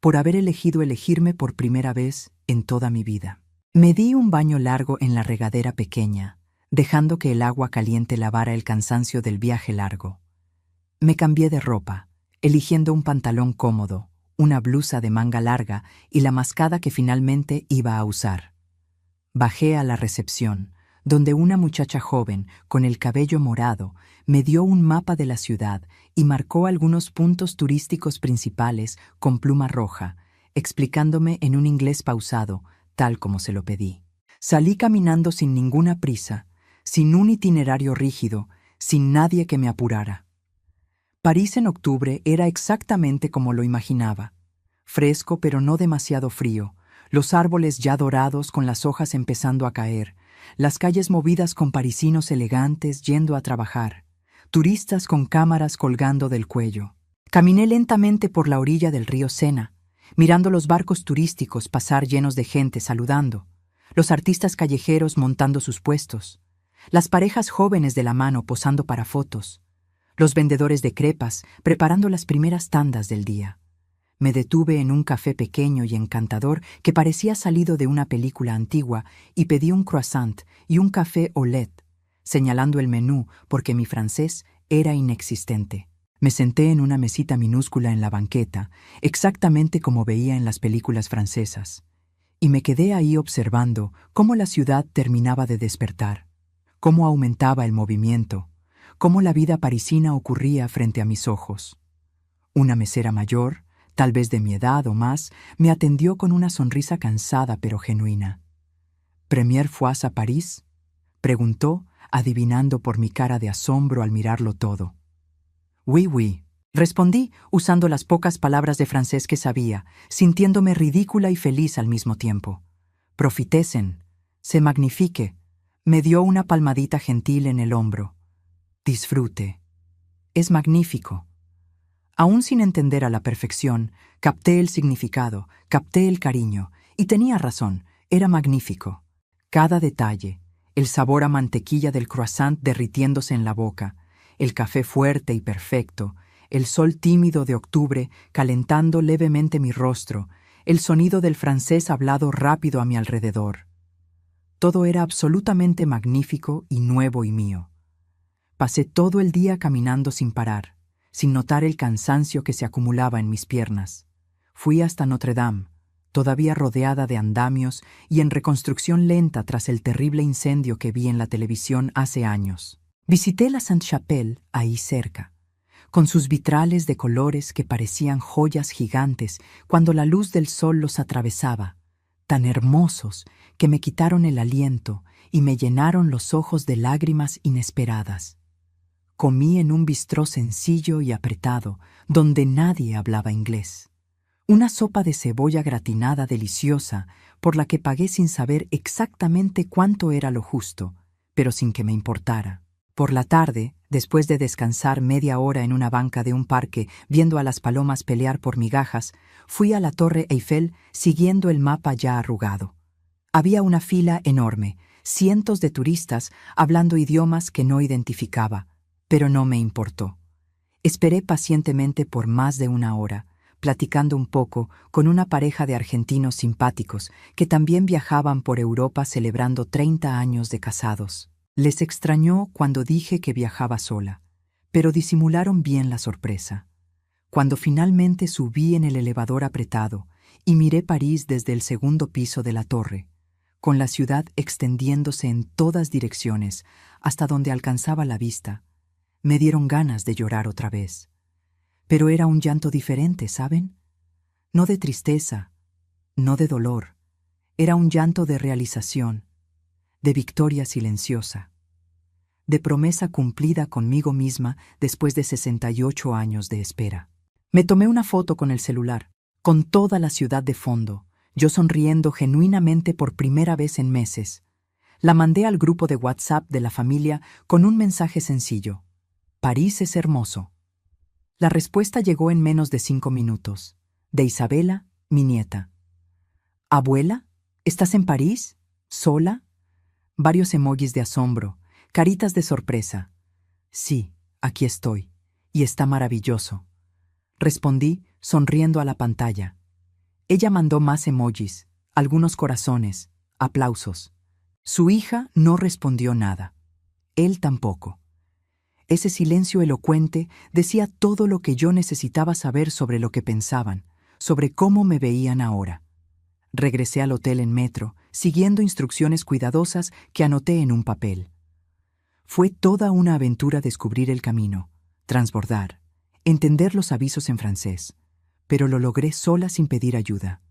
por haber elegido elegirme por primera vez en toda mi vida. Me di un baño largo en la regadera pequeña, dejando que el agua caliente lavara el cansancio del viaje largo. Me cambié de ropa, eligiendo un pantalón cómodo, una blusa de manga larga y la mascada que finalmente iba a usar. Bajé a la recepción, donde una muchacha joven, con el cabello morado, me dio un mapa de la ciudad y marcó algunos puntos turísticos principales con pluma roja, explicándome en un inglés pausado, tal como se lo pedí. Salí caminando sin ninguna prisa, sin un itinerario rígido, sin nadie que me apurara. París en octubre era exactamente como lo imaginaba. Fresco pero no demasiado frío, los árboles ya dorados con las hojas empezando a caer, las calles movidas con parisinos elegantes yendo a trabajar, turistas con cámaras colgando del cuello. Caminé lentamente por la orilla del río Sena, mirando los barcos turísticos pasar llenos de gente saludando, los artistas callejeros montando sus puestos, las parejas jóvenes de la mano posando para fotos, los vendedores de crepas preparando las primeras tandas del día. Me detuve en un café pequeño y encantador que parecía salido de una película antigua y pedí un croissant y un café au lait, señalando el menú porque mi francés era inexistente. Me senté en una mesita minúscula en la banqueta, exactamente como veía en las películas francesas, y me quedé ahí observando cómo la ciudad terminaba de despertar, cómo aumentaba el movimiento, cómo la vida parisina ocurría frente a mis ojos. Una mesera mayor, tal vez de mi edad o más, me atendió con una sonrisa cansada pero genuina. «¿Premier fois à París?», preguntó, adivinando por mi cara de asombro al mirarlo todo. «Oui, oui», respondí, usando las pocas palabras de francés que sabía, sintiéndome ridícula y feliz al mismo tiempo. «Profitesen, c'est magnifique», me dio una palmadita gentil en el hombro. «Disfrute. Es magnífico». Aún sin entender a la perfección, capté el significado, capté el cariño, y tenía razón, era magnífico. Cada detalle, el sabor a mantequilla del croissant derritiéndose en la boca, el café fuerte y perfecto, el sol tímido de octubre calentando levemente mi rostro, el sonido del francés hablado rápido a mi alrededor. Todo era absolutamente magnífico y nuevo y mío. Pasé todo el día caminando sin parar, sin notar el cansancio que se acumulaba en mis piernas. Fui hasta Notre Dame, todavía rodeada de andamios y en reconstrucción lenta tras el terrible incendio que vi en la televisión hace años. Visité la Sainte-Chapelle, ahí cerca, con sus vitrales de colores que parecían joyas gigantes cuando la luz del sol los atravesaba, tan hermosos que me quitaron el aliento y me llenaron los ojos de lágrimas inesperadas. Comí en un bistró sencillo y apretado, donde nadie hablaba inglés. Una sopa de cebolla gratinada deliciosa, por la que pagué sin saber exactamente cuánto era lo justo, pero sin que me importara. Por la tarde, después de descansar media hora en una banca de un parque viendo a las palomas pelear por migajas, fui a la Torre Eiffel siguiendo el mapa ya arrugado. Había una fila enorme, cientos de turistas hablando idiomas que no identificaba, pero no me importó. Esperé pacientemente por más de una hora, platicando un poco con una pareja de argentinos simpáticos que también viajaban por Europa celebrando 30 años de casados. Les extrañó cuando dije que viajaba sola, pero disimularon bien la sorpresa. Cuando finalmente subí en el elevador apretado y miré París desde el segundo piso de la torre, con la ciudad extendiéndose en todas direcciones hasta donde alcanzaba la vista, me dieron ganas de llorar otra vez. Pero era un llanto diferente, ¿saben? No de tristeza, no de dolor. Era un llanto de realización, de victoria silenciosa, de promesa cumplida conmigo misma después de 68 años de espera. Me tomé una foto con el celular, con toda la ciudad de fondo, yo sonriendo genuinamente por primera vez en meses. La mandé al grupo de WhatsApp de la familia con un mensaje sencillo: París es hermoso. La respuesta llegó en menos de 5 minutos, de Isabela, mi nieta. ¿Abuela? ¿Estás en París? ¿Sola? Varios emojis de asombro, caritas de sorpresa. Sí, aquí estoy, y está maravilloso. Respondí, sonriendo a la pantalla. Ella mandó más emojis, algunos corazones, aplausos. Su hija no respondió nada. Él tampoco. Ese silencio elocuente decía todo lo que yo necesitaba saber sobre lo que pensaban, sobre cómo me veían ahora. Regresé al hotel en metro, siguiendo instrucciones cuidadosas que anoté en un papel. Fue toda una aventura descubrir el camino, transbordar, entender los avisos en francés, pero lo logré sola sin pedir ayuda.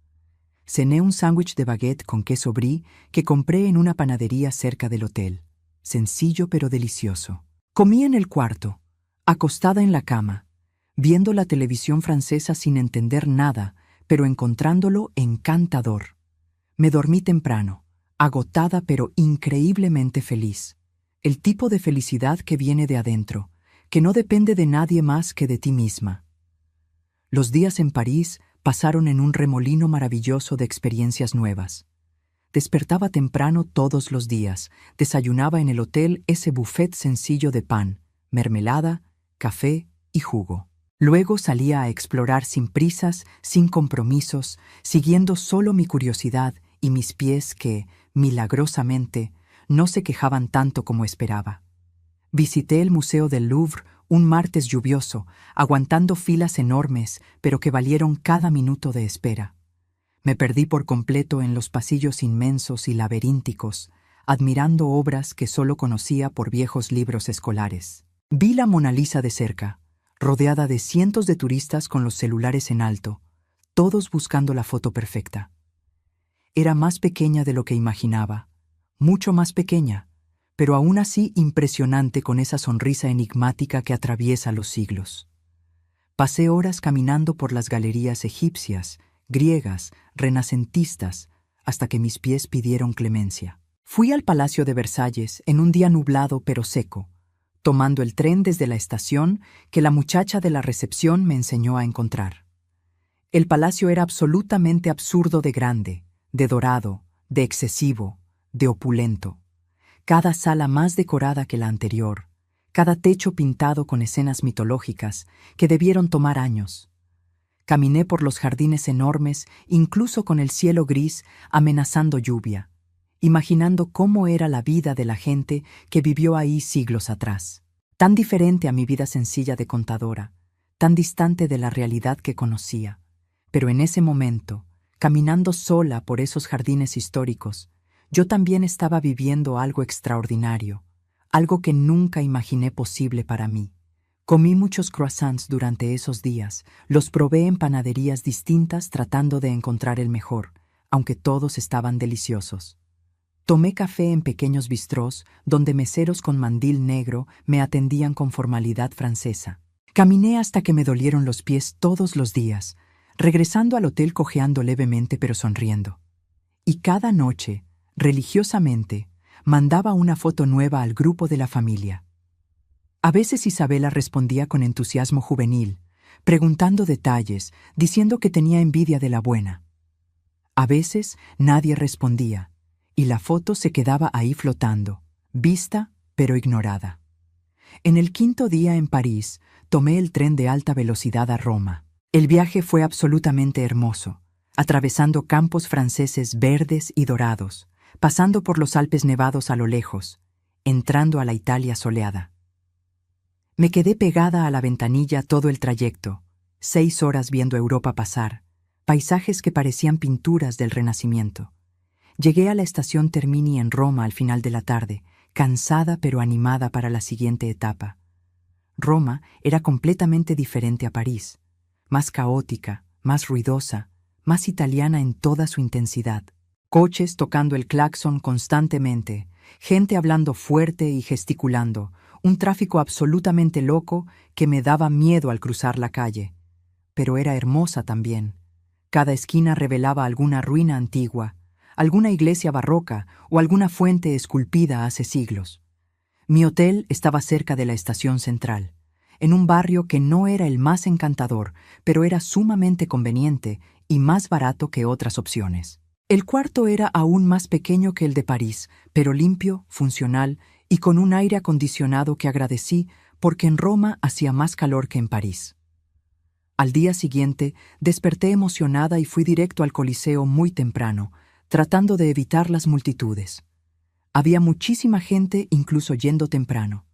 Cené un sándwich de baguette con queso brie que compré en una panadería cerca del hotel. Sencillo pero delicioso. Comí en el cuarto, acostada en la cama, viendo la televisión francesa sin entender nada, pero encontrándolo encantador. Me dormí temprano, agotada pero increíblemente feliz. El tipo de felicidad que viene de adentro, que no depende de nadie más que de ti misma. Los días en París pasaron en un remolino maravilloso de experiencias nuevas. Despertaba temprano todos los días, desayunaba en el hotel ese buffet sencillo de pan, mermelada, café y jugo. Luego salía a explorar sin prisas, sin compromisos, siguiendo solo mi curiosidad y mis pies que, milagrosamente, no se quejaban tanto como esperaba. Visité el Museo del Louvre un martes lluvioso, aguantando filas enormes, pero que valieron cada minuto de espera. Me perdí por completo en los pasillos inmensos y laberínticos, admirando obras que solo conocía por viejos libros escolares. Vi la Mona Lisa de cerca, rodeada de cientos de turistas con los celulares en alto, todos buscando la foto perfecta. Era más pequeña de lo que imaginaba, mucho más pequeña, pero aún así impresionante con esa sonrisa enigmática que atraviesa los siglos. Pasé horas caminando por las galerías egipcias, griegas, renacentistas, hasta que mis pies pidieron clemencia. Fui al Palacio de Versalles en un día nublado pero seco, tomando el tren desde la estación que la muchacha de la recepción me enseñó a encontrar. El palacio era absolutamente absurdo de grande, de dorado, de excesivo, de opulento. Cada sala más decorada que la anterior, cada techo pintado con escenas mitológicas que debieron tomar años. Caminé por los jardines enormes, incluso con el cielo gris amenazando lluvia, imaginando cómo era la vida de la gente que vivió ahí siglos atrás. Tan diferente a mi vida sencilla de contadora, tan distante de la realidad que conocía. Pero en ese momento, caminando sola por esos jardines históricos, yo también estaba viviendo algo extraordinario, algo que nunca imaginé posible para mí. Comí muchos croissants durante esos días, los probé en panaderías distintas tratando de encontrar el mejor, aunque todos estaban deliciosos. Tomé café en pequeños bistrós donde meseros con mandil negro me atendían con formalidad francesa. Caminé hasta que me dolieron los pies todos los días, regresando al hotel cojeando levemente pero sonriendo. Y cada noche, religiosamente, mandaba una foto nueva al grupo de la familia. A veces Isabela respondía con entusiasmo juvenil, preguntando detalles, diciendo que tenía envidia de la buena. A veces nadie respondía, y la foto se quedaba ahí flotando, vista pero ignorada. En el 5.º día en París, tomé el tren de alta velocidad a Roma. El viaje fue absolutamente hermoso, atravesando campos franceses verdes y dorados, pasando por los Alpes nevados a lo lejos, entrando a la Italia soleada. Me quedé pegada a la ventanilla todo el trayecto, 6 horas viendo Europa pasar, paisajes que parecían pinturas del Renacimiento. Llegué a la estación Termini en Roma al final de la tarde, cansada pero animada para la siguiente etapa. Roma era completamente diferente a París, más caótica, más ruidosa, más italiana en toda su intensidad. Coches tocando el claxon constantemente, gente hablando fuerte y gesticulando, un tráfico absolutamente loco que me daba miedo al cruzar la calle. Pero era hermosa también. Cada esquina revelaba alguna ruina antigua, alguna iglesia barroca o alguna fuente esculpida hace siglos. Mi hotel estaba cerca de la estación central, en un barrio que no era el más encantador, pero era sumamente conveniente y más barato que otras opciones. El cuarto era aún más pequeño que el de París, pero limpio, funcional y con un aire acondicionado que agradecí porque en Roma hacía más calor que en París. Al día siguiente, desperté emocionada y fui directo al Coliseo muy temprano, tratando de evitar las multitudes. Había muchísima gente incluso yendo temprano.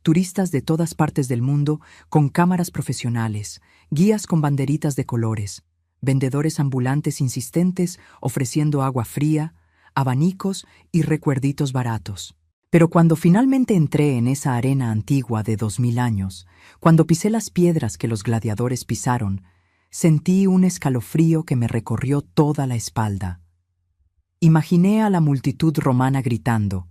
Turistas de todas partes del mundo con cámaras profesionales, guías con banderitas de colores, vendedores ambulantes insistentes ofreciendo agua fría, abanicos y recuerditos baratos. Pero cuando finalmente entré en esa arena antigua de 2000 años, cuando pisé las piedras que los gladiadores pisaron, sentí un escalofrío que me recorrió toda la espalda. Imaginé a la multitud romana gritando,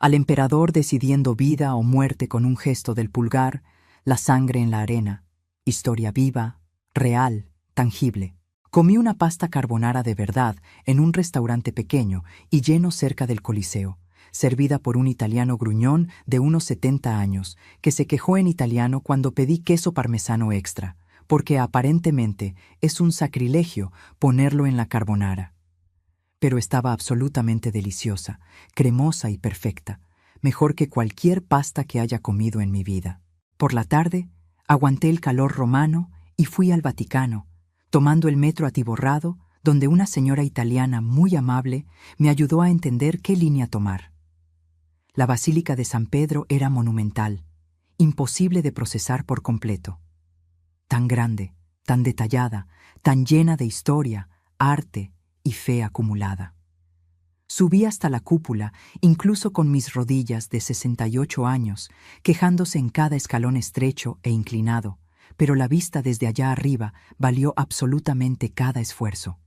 al emperador decidiendo vida o muerte con un gesto del pulgar, la sangre en la arena, historia viva, real, tangible. Comí una pasta carbonara de verdad en un restaurante pequeño y lleno cerca del Coliseo, servida por un italiano gruñón de unos 70 años, que se quejó en italiano cuando pedí queso parmesano extra, porque aparentemente es un sacrilegio ponerlo en la carbonara. Pero estaba absolutamente deliciosa, cremosa y perfecta, mejor que cualquier pasta que haya comido en mi vida. Por la tarde, aguanté el calor romano y fui al Vaticano, tomando el metro atiborrado, donde una señora italiana muy amable me ayudó a entender qué línea tomar. La Basílica de San Pedro era monumental, imposible de procesar por completo. Tan grande, tan detallada, tan llena de historia, arte y fe acumulada. Subí hasta la cúpula, incluso con mis rodillas de 68 años, quejándose en cada escalón estrecho e inclinado, pero la vista desde allá arriba valió absolutamente cada esfuerzo,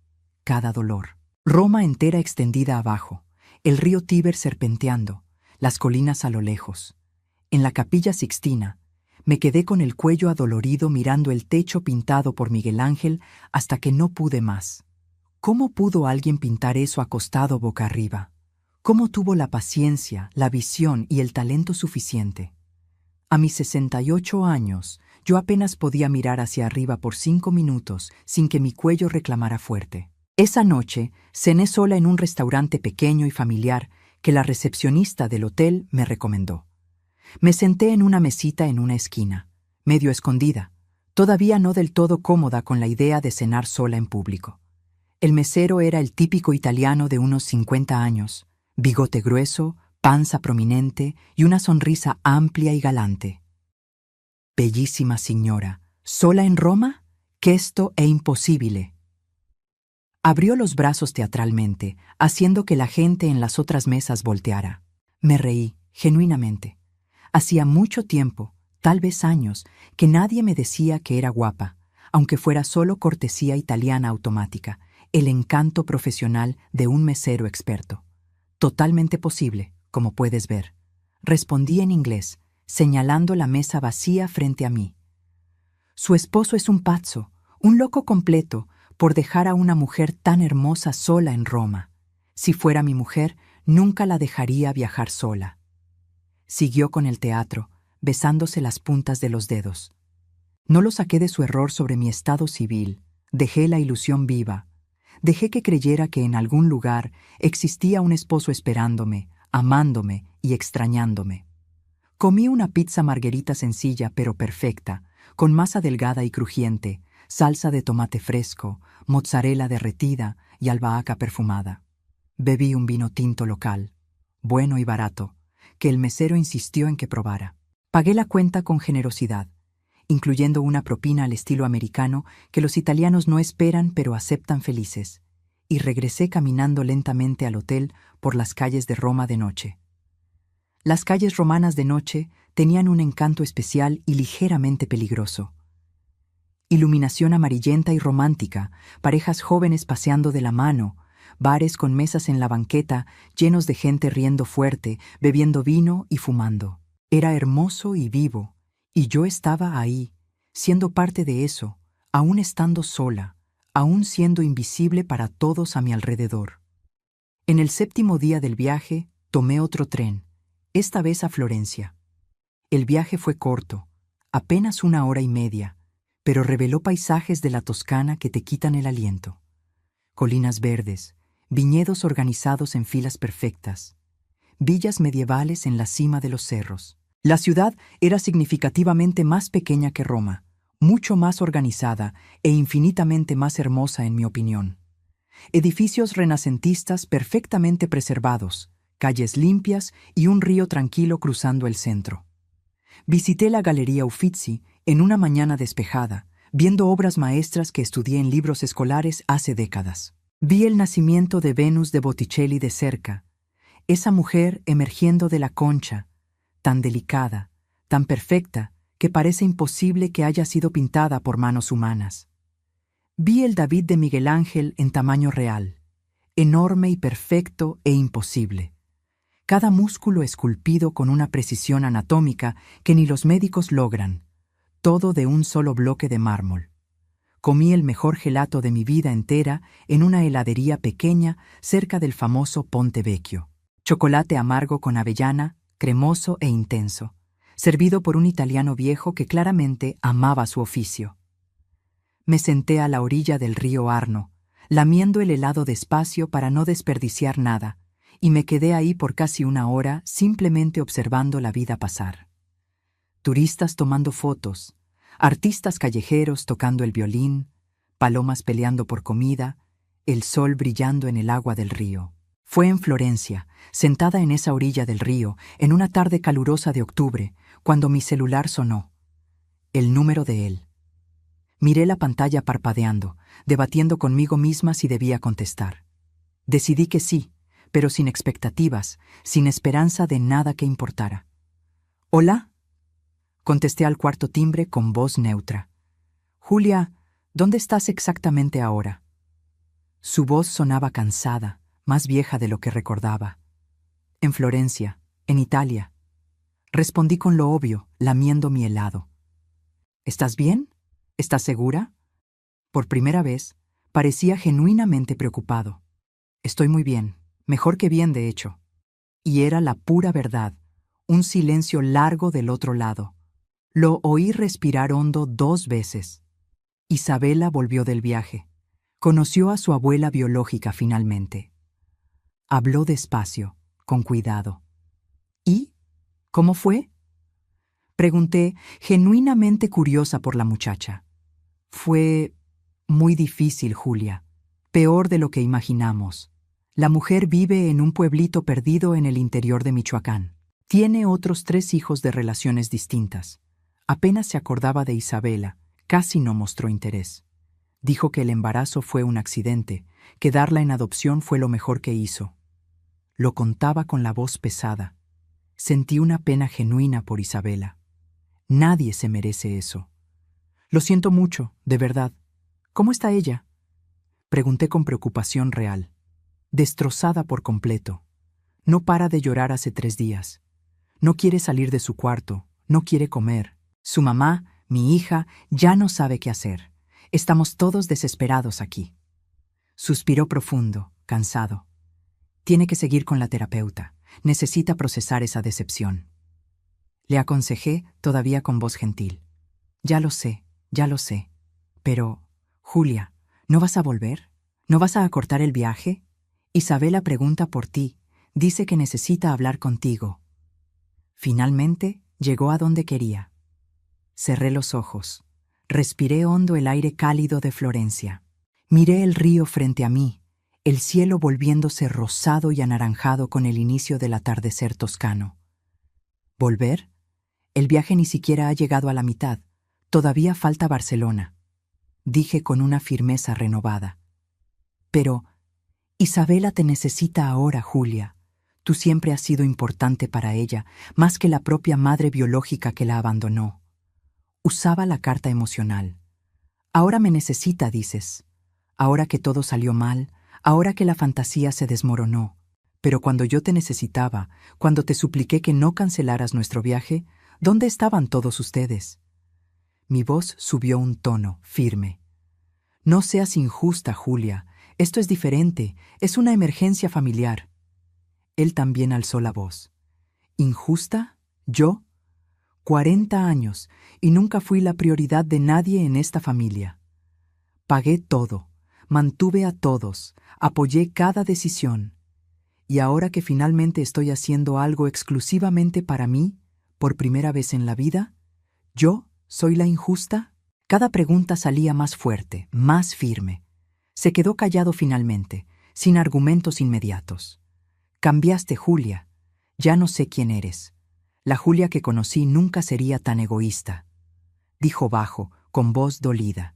cada dolor. Roma entera extendida abajo, el río Tíber serpenteando, las colinas a lo lejos. En la Capilla Sixtina, me quedé con el cuello adolorido mirando el techo pintado por Miguel Ángel hasta que no pude más. ¿Cómo pudo alguien pintar eso acostado boca arriba? ¿Cómo tuvo la paciencia, la visión y el talento suficiente? A mis 68 años, yo apenas podía mirar hacia arriba por 5 minutos sin que mi cuello reclamara fuerte. Esa noche, cené sola en un restaurante pequeño y familiar que la recepcionista del hotel me recomendó. Me senté en una mesita en una esquina, medio escondida, todavía no del todo cómoda con la idea de cenar sola en público. El mesero era el típico italiano de unos 50 años, bigote grueso, panza prominente y una sonrisa amplia y galante. «Bellísima signora, ¿sola en Roma? Questo è impossibile». Abrió los brazos teatralmente, haciendo que la gente en las otras mesas volteara. Me reí, genuinamente. Hacía mucho tiempo, tal vez años, que nadie me decía que era guapa, aunque fuera solo cortesía italiana automática, el encanto profesional de un mesero experto. Totalmente posible, como puedes ver. Respondí en inglés, señalando la mesa vacía frente a mí. Su esposo es un pazzo, un loco completo, por dejar a una mujer tan hermosa sola en Roma. Si fuera mi mujer, nunca la dejaría viajar sola. Siguió con el teatro, besándose las puntas de los dedos. No lo saqué de su error sobre mi estado civil, dejé la ilusión viva. Dejé que creyera que en algún lugar existía un esposo esperándome, amándome y extrañándome. Comí una pizza margherita sencilla pero perfecta, con masa delgada y crujiente, salsa de tomate fresco, mozzarella derretida y albahaca perfumada. Bebí un vino tinto local, bueno y barato, que el mesero insistió en que probara. Pagué la cuenta con generosidad, incluyendo una propina al estilo americano que los italianos no esperan pero aceptan felices, y regresé caminando lentamente al hotel por las calles de Roma de noche. Las calles romanas de noche tenían un encanto especial y ligeramente peligroso. Iluminación amarillenta y romántica, parejas jóvenes paseando de la mano, bares con mesas en la banqueta llenos de gente riendo fuerte, bebiendo vino y fumando. Era hermoso y vivo, y yo estaba ahí, siendo parte de eso, aún estando sola, aún siendo invisible para todos a mi alrededor. En el 7º día del viaje, tomé otro tren, esta vez a Florencia. El viaje fue corto, apenas 1 hora y media, pero reveló paisajes de la Toscana que te quitan el aliento. Colinas verdes, viñedos organizados en filas perfectas, villas medievales en la cima de los cerros. La ciudad era significativamente más pequeña que Roma, mucho más organizada e infinitamente más hermosa en mi opinión. Edificios renacentistas perfectamente preservados, calles limpias y un río tranquilo cruzando el centro. Visité la Galería Uffizi en una mañana despejada, viendo obras maestras que estudié en libros escolares hace décadas. Vi el nacimiento de Venus de Botticelli de cerca, esa mujer emergiendo de la concha, tan delicada, tan perfecta, que parece imposible que haya sido pintada por manos humanas. Vi el David de Miguel Ángel en tamaño real, enorme y perfecto e imposible. Cada músculo esculpido con una precisión anatómica que ni los médicos logran, todo de un solo bloque de mármol. Comí el mejor gelato de mi vida entera en una heladería pequeña cerca del famoso Ponte Vecchio. Chocolate amargo con avellana, cremoso e intenso, servido por un italiano viejo que claramente amaba su oficio. Me senté a la orilla del río Arno, lamiendo el helado despacio para no desperdiciar nada, y me quedé ahí por casi 1 hora simplemente observando la vida pasar. Turistas tomando fotos, artistas callejeros tocando el violín, palomas peleando por comida, el sol brillando en el agua del río. Fue en Florencia, sentada en esa orilla del río, en una tarde calurosa de octubre, cuando mi celular sonó. El número de él. Miré la pantalla parpadeando, debatiendo conmigo misma si debía contestar. Decidí que sí, pero sin expectativas, sin esperanza de nada que importara. «¿Hola?» Contesté al cuarto timbre con voz neutra. «Julia, ¿dónde estás exactamente ahora?» Su voz sonaba cansada, más vieja de lo que recordaba. «En Florencia, en Italia». Respondí con lo obvio, lamiendo mi helado. «¿Estás bien? ¿Estás segura?» Por primera vez, parecía genuinamente preocupado. «Estoy muy bien, mejor que bien, de hecho». Y era la pura verdad, un silencio largo del otro lado. Lo oí respirar hondo 2 veces. Isabela volvió del viaje. Conoció a su abuela biológica finalmente. Habló despacio, con cuidado. «¿Y? ¿Cómo fue?» Pregunté, genuinamente curiosa por la muchacha. «Fue muy difícil, Julia. Peor de lo que imaginamos. La mujer vive en un pueblito perdido en el interior de Michoacán. Tiene otros 3 hijos de relaciones distintas. Apenas se acordaba de Isabela, casi no mostró interés. Dijo que el embarazo fue un accidente, que darla en adopción fue lo mejor que hizo. Lo contaba con la voz pesada. Sentí una pena genuina por Isabela. Nadie se merece eso. «Lo siento mucho, de verdad. ¿Cómo está ella?» Pregunté con preocupación real. Destrozada por completo. No para de llorar hace 3 días. No quiere salir de su cuarto, no quiere comer. Su mamá, mi hija, ya no sabe qué hacer. Estamos todos desesperados aquí». Suspiró profundo, cansado. «Tiene que seguir con la terapeuta. Necesita procesar esa decepción». Le aconsejé, todavía con voz gentil. Ya lo sé. Pero, Julia, ¿no vas a volver? ¿No vas a acortar el viaje? Isabela pregunta por ti. Dice que necesita hablar contigo». Finalmente, llegó a donde quería. Cerré los ojos. Respiré hondo el aire cálido de Florencia. Miré el río frente a mí, el cielo volviéndose rosado y anaranjado con el inicio del atardecer toscano. ¿Volver? El viaje ni siquiera ha llegado a la mitad. Todavía falta Barcelona, dije con una firmeza renovada. Pero, Isabela te necesita ahora, Julia. Tú siempre has sido importante para ella, más que la propia madre biológica que la abandonó. Usaba la carta emocional. Ahora me necesita, dices. Ahora que todo salió mal, ahora que la fantasía se desmoronó. Pero cuando yo te necesitaba, cuando te supliqué que no cancelaras nuestro viaje, ¿dónde estaban todos ustedes? Mi voz subió un tono, firme. No seas injusta, Julia. Esto es diferente. Es una emergencia familiar. Él también alzó la voz. ¿Injusta? ¿Yo? 40 años, y nunca fui la prioridad de nadie en esta familia. Pagué todo, mantuve a todos, apoyé cada decisión. Y ahora que finalmente estoy haciendo algo exclusivamente para mí, por primera vez en la vida, ¿yo soy la injusta? Cada pregunta salía más fuerte, más firme. Se quedó callado finalmente, sin argumentos inmediatos. Cambiaste, Julia. Ya no sé quién eres. La Julia que conocí nunca sería tan egoísta. Dijo bajo, con voz dolida.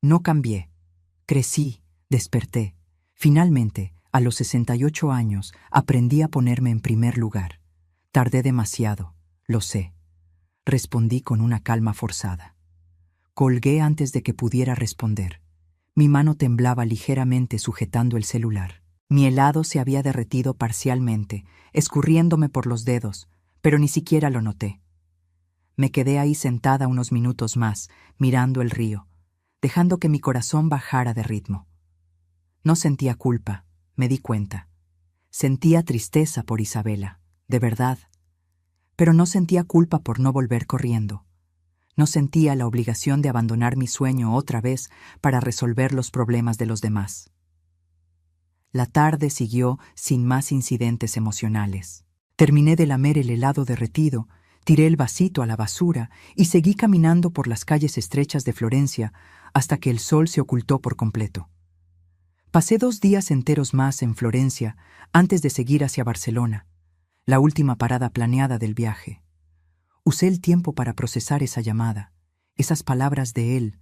No cambié. Crecí, desperté. Finalmente, a los 68 años, aprendí a ponerme en primer lugar. Tardé demasiado, lo sé. Respondí con una calma forzada. Colgué antes de que pudiera responder. Mi mano temblaba ligeramente sujetando el celular. Mi helado se había derretido parcialmente, escurriéndome por los dedos, pero ni siquiera lo noté. Me quedé ahí sentada unos minutos más, mirando el río, dejando que mi corazón bajara de ritmo. No sentía culpa, me di cuenta. Sentía tristeza por Isabela, de verdad. Pero no sentía culpa por no volver corriendo. No sentía la obligación de abandonar mi sueño otra vez para resolver los problemas de los demás. La tarde siguió sin más incidentes emocionales. Terminé de lamer el helado derretido, tiré el vasito a la basura y seguí caminando por las calles estrechas de Florencia hasta que el sol se ocultó por completo. Pasé 2 días enteros más en Florencia antes de seguir hacia Barcelona, la última parada planeada del viaje. Usé el tiempo para procesar esa llamada, esas palabras de él,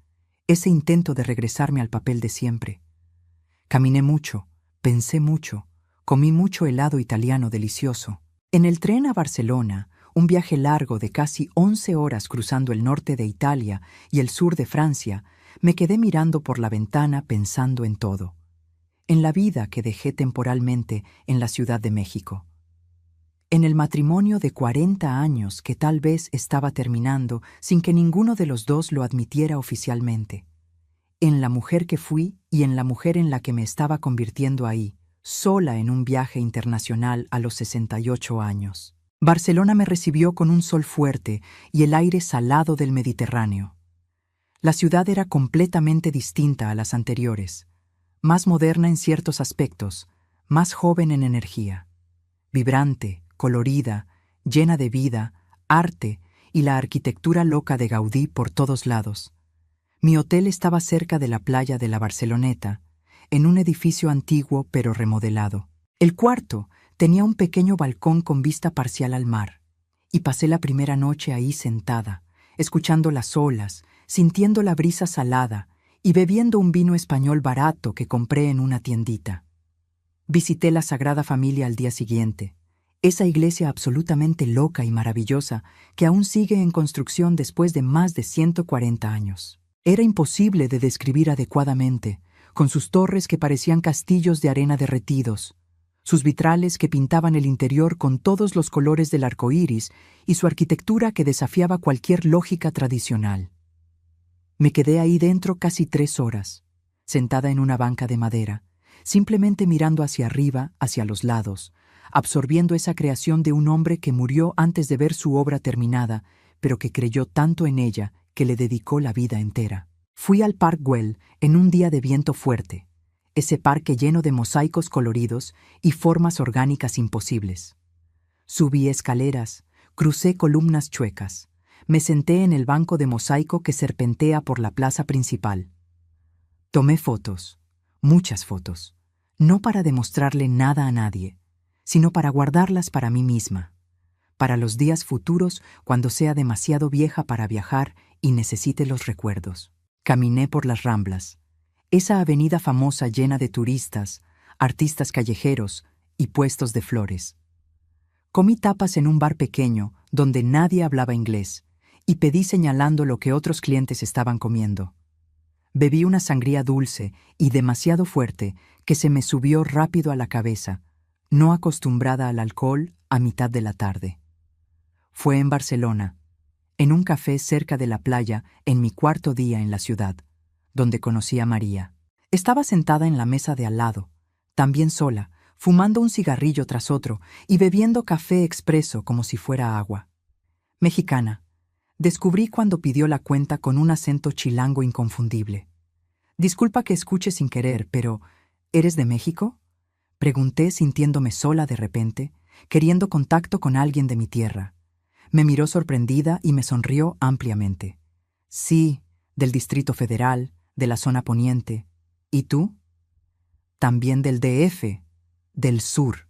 ese intento de regresarme al papel de siempre. Caminé mucho, pensé mucho, comí mucho helado italiano delicioso. En el tren a Barcelona, un viaje largo de casi 11 horas cruzando el norte de Italia y el sur de Francia, me quedé mirando por la ventana pensando en todo. En la vida que dejé temporalmente en la Ciudad de México. En el matrimonio de 40 años que tal vez estaba terminando sin que ninguno de los dos lo admitiera oficialmente. En la mujer que fui y en la mujer en la que me estaba convirtiendo ahí, sola en un viaje internacional a los 68 años. Barcelona me recibió con un sol fuerte y el aire salado del Mediterráneo. La ciudad era completamente distinta a las anteriores, más moderna en ciertos aspectos, más joven en energía, vibrante, colorida, llena de vida, arte y la arquitectura loca de Gaudí por todos lados. Mi hotel estaba cerca de la playa de la Barceloneta, en un edificio antiguo pero remodelado. El cuarto tenía un pequeño balcón con vista parcial al mar, y pasé la primera noche ahí sentada, escuchando las olas, sintiendo la brisa salada y bebiendo un vino español barato que compré en una tiendita. Visité la Sagrada Familia al día siguiente, esa iglesia absolutamente loca y maravillosa que aún sigue en construcción después de más de 140 años. Era imposible de describir adecuadamente, con sus torres que parecían castillos de arena derretidos, sus vitrales que pintaban el interior con todos los colores del arco iris y su arquitectura que desafiaba cualquier lógica tradicional. Me quedé ahí dentro casi 3 horas, sentada en una banca de madera, simplemente mirando hacia arriba, hacia los lados, absorbiendo esa creación de un hombre que murió antes de ver su obra terminada, pero que creyó tanto en ella que le dedicó la vida entera. Fui al Parc Güell en un día de viento fuerte, ese parque lleno de mosaicos coloridos y formas orgánicas imposibles. Subí escaleras, crucé columnas chuecas, me senté en el banco de mosaico que serpentea por la plaza principal. Tomé fotos, muchas fotos, no para demostrarle nada a nadie, sino para guardarlas para mí misma, para los días futuros cuando sea demasiado vieja para viajar y necesite los recuerdos. Caminé por las Ramblas, esa avenida famosa llena de turistas, artistas callejeros y puestos de flores. Comí tapas en un bar pequeño donde nadie hablaba inglés y pedí señalando lo que otros clientes estaban comiendo. Bebí una sangría dulce y demasiado fuerte que se me subió rápido a la cabeza, no acostumbrada al alcohol a mitad de la tarde. Fue en Barcelona, en un café cerca de la playa, en mi cuarto día en la ciudad, donde conocí a María. Estaba sentada en la mesa de al lado, también sola, fumando un cigarrillo tras otro y bebiendo café expreso como si fuera agua. Mexicana, descubrí cuando pidió la cuenta con un acento chilango inconfundible. Disculpa que escuche sin querer, pero ¿eres de México?, pregunté sintiéndome sola de repente, queriendo contacto con alguien de mi tierra. Me miró sorprendida y me sonrió ampliamente. Sí, del Distrito Federal, de la zona poniente. ¿Y tú? También del DF, del sur.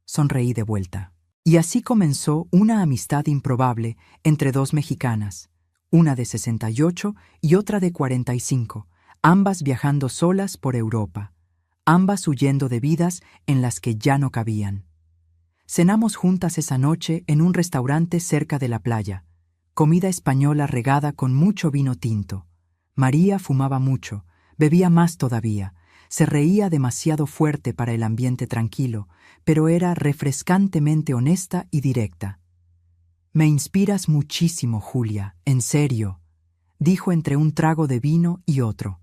Sonreí de vuelta. Y así comenzó una amistad improbable entre dos mexicanas, una de 68 y otra de 45, ambas viajando solas por Europa, ambas huyendo de vidas en las que ya no cabían. Cenamos juntas esa noche en un restaurante cerca de la playa, comida española regada con mucho vino tinto. María fumaba mucho, bebía más todavía, se reía demasiado fuerte para el ambiente tranquilo, pero era refrescantemente honesta y directa. «Me inspiras muchísimo, Julia, en serio», dijo entre un trago de vino y otro.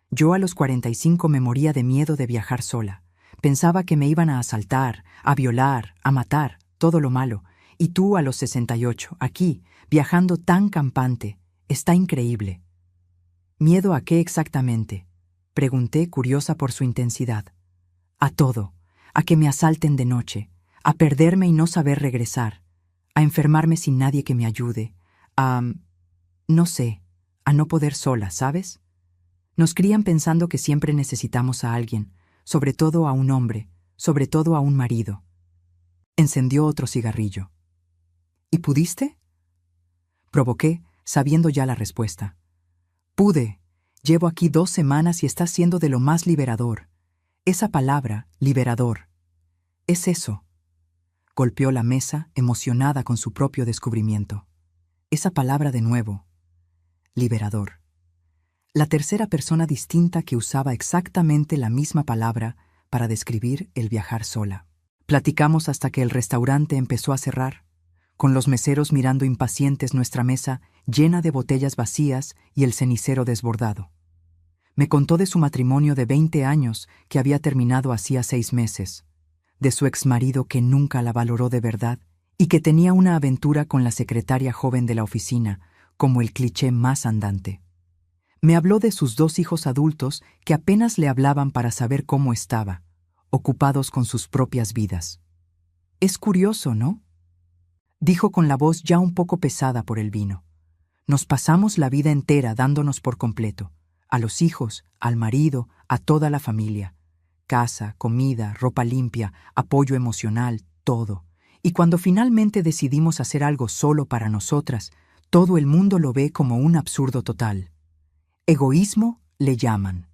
Yo a los 45 me moría de miedo de viajar sola. Pensaba que me iban a asaltar, a violar, a matar, todo lo malo. Y tú a los 68, aquí, viajando tan campante. Está increíble. ¿Miedo a qué exactamente?, pregunté, curiosa por su intensidad. A todo, a que me asalten de noche, a perderme y no saber regresar, a enfermarme sin nadie que me ayude, no sé, a no poder sola, ¿sabes? Nos crían pensando que siempre necesitamos a alguien, sobre todo a un hombre, sobre todo a un marido. Encendió otro cigarrillo. ¿Y pudiste?, provoqué, sabiendo ya la respuesta. Pude. Llevo aquí 2 semanas y está siendo de lo más liberador. Esa palabra, liberador. Es eso. Golpeó la mesa, emocionada con su propio descubrimiento. Esa palabra de nuevo. Liberador. La tercera persona distinta que usaba exactamente la misma palabra para describir el viajar sola. Platicamos hasta que el restaurante empezó a cerrar, con los meseros mirando impacientes nuestra mesa llena de botellas vacías y el cenicero desbordado. Me contó de su matrimonio de 20 años que había terminado hacía 6 meses, de su exmarido que nunca la valoró de verdad y que tenía una aventura con la secretaria joven de la oficina, como el cliché más andante. Me habló de sus 2 hijos adultos que apenas le hablaban para saber cómo estaba, ocupados con sus propias vidas. Es curioso, ¿no?, dijo con la voz ya un poco pesada por el vino. Nos pasamos la vida entera dándonos por completo, a los hijos, al marido, a toda la familia. Casa, comida, ropa limpia, apoyo emocional, todo. Y cuando finalmente decidimos hacer algo solo para nosotras, todo el mundo lo ve como un absurdo total. Egoísmo le llaman.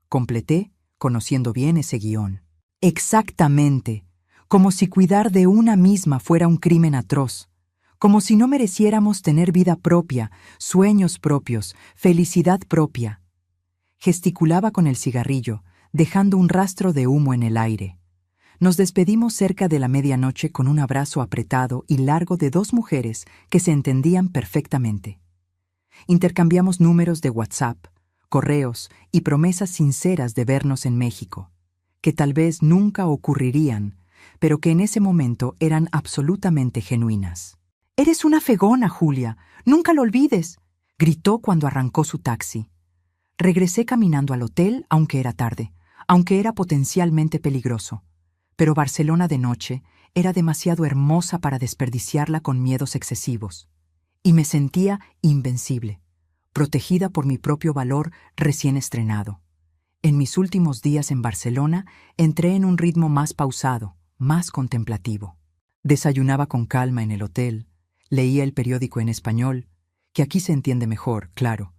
Completé, conociendo bien ese guión. Exactamente. Como si cuidar de una misma fuera un crimen atroz, como si no mereciéramos tener vida propia, sueños propios, felicidad propia. Gesticulaba con el cigarrillo, dejando un rastro de humo en el aire. Nos despedimos cerca de la medianoche con un abrazo apretado y largo de 2 mujeres que se entendían perfectamente. Intercambiamos números de WhatsApp, correos y promesas sinceras de vernos en México, que tal vez nunca ocurrirían, pero que en ese momento eran absolutamente genuinas. «Eres una fegona, Julia, nunca lo olvides», gritó cuando arrancó su taxi. Regresé caminando al hotel, aunque era tarde, aunque era potencialmente peligroso. Pero Barcelona de noche era demasiado hermosa para desperdiciarla con miedos excesivos. Y me sentía invencible, protegida por mi propio valor recién estrenado. En mis últimos días en Barcelona entré en un ritmo más pausado, más contemplativo. Desayunaba con calma en el hotel, leía el periódico en español, que aquí se entiende mejor, claro,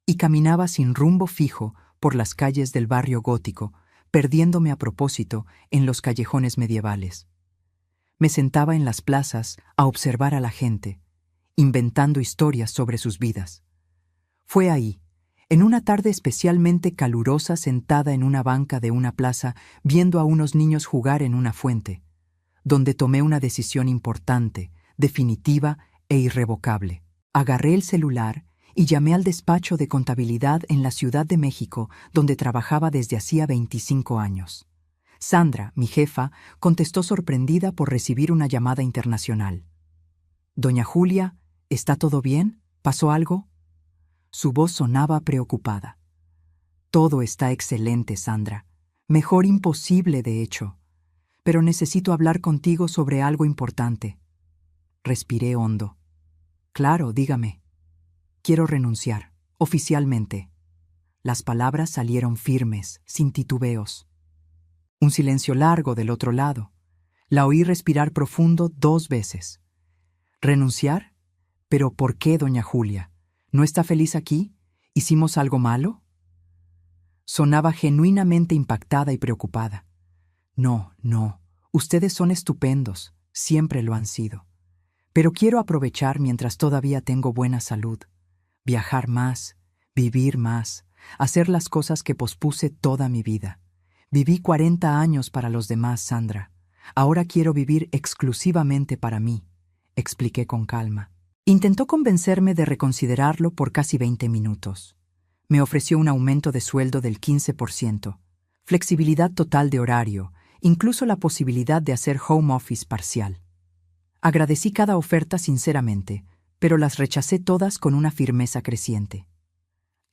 y caminaba sin rumbo fijo por las calles del barrio gótico, perdiéndome a propósito en los callejones medievales. Me sentaba en las plazas a observar a la gente, inventando historias sobre sus vidas. Fue ahí, en una tarde especialmente calurosa, sentada en una banca de una plaza, viendo a unos niños jugar en una fuente, donde tomé una decisión importante, definitiva e irrevocable. Agarré el celular y llamé al despacho de contabilidad en la Ciudad de México, donde trabajaba desde hacía 25 años. Sandra, mi jefa, contestó sorprendida por recibir una llamada internacional. «Doña Julia, ¿está todo bien? ¿Pasó algo?» Su voz sonaba preocupada. «Todo está excelente, Sandra. Mejor imposible, de hecho. Pero necesito hablar contigo sobre algo importante». Respiré hondo. «Claro, dígame». «Quiero renunciar, oficialmente». Las palabras salieron firmes, sin titubeos. Un silencio largo del otro lado. La oí respirar profundo 2 veces. ¿Renunciar? ¿Pero por qué, doña Julia? ¿No está feliz aquí? ¿Hicimos algo malo? Sonaba genuinamente impactada y preocupada. No, no, ustedes son estupendos, siempre lo han sido. Pero quiero aprovechar mientras todavía tengo buena salud. Viajar más, vivir más, hacer las cosas que pospuse toda mi vida. Viví 40 años para los demás, Sandra. Ahora quiero vivir exclusivamente para mí, expliqué con calma. Intentó convencerme de reconsiderarlo por casi 20 minutos. Me ofreció un aumento de sueldo del 15%, flexibilidad total de horario, incluso la posibilidad de hacer home office parcial. Agradecí cada oferta sinceramente, pero las rechacé todas con una firmeza creciente.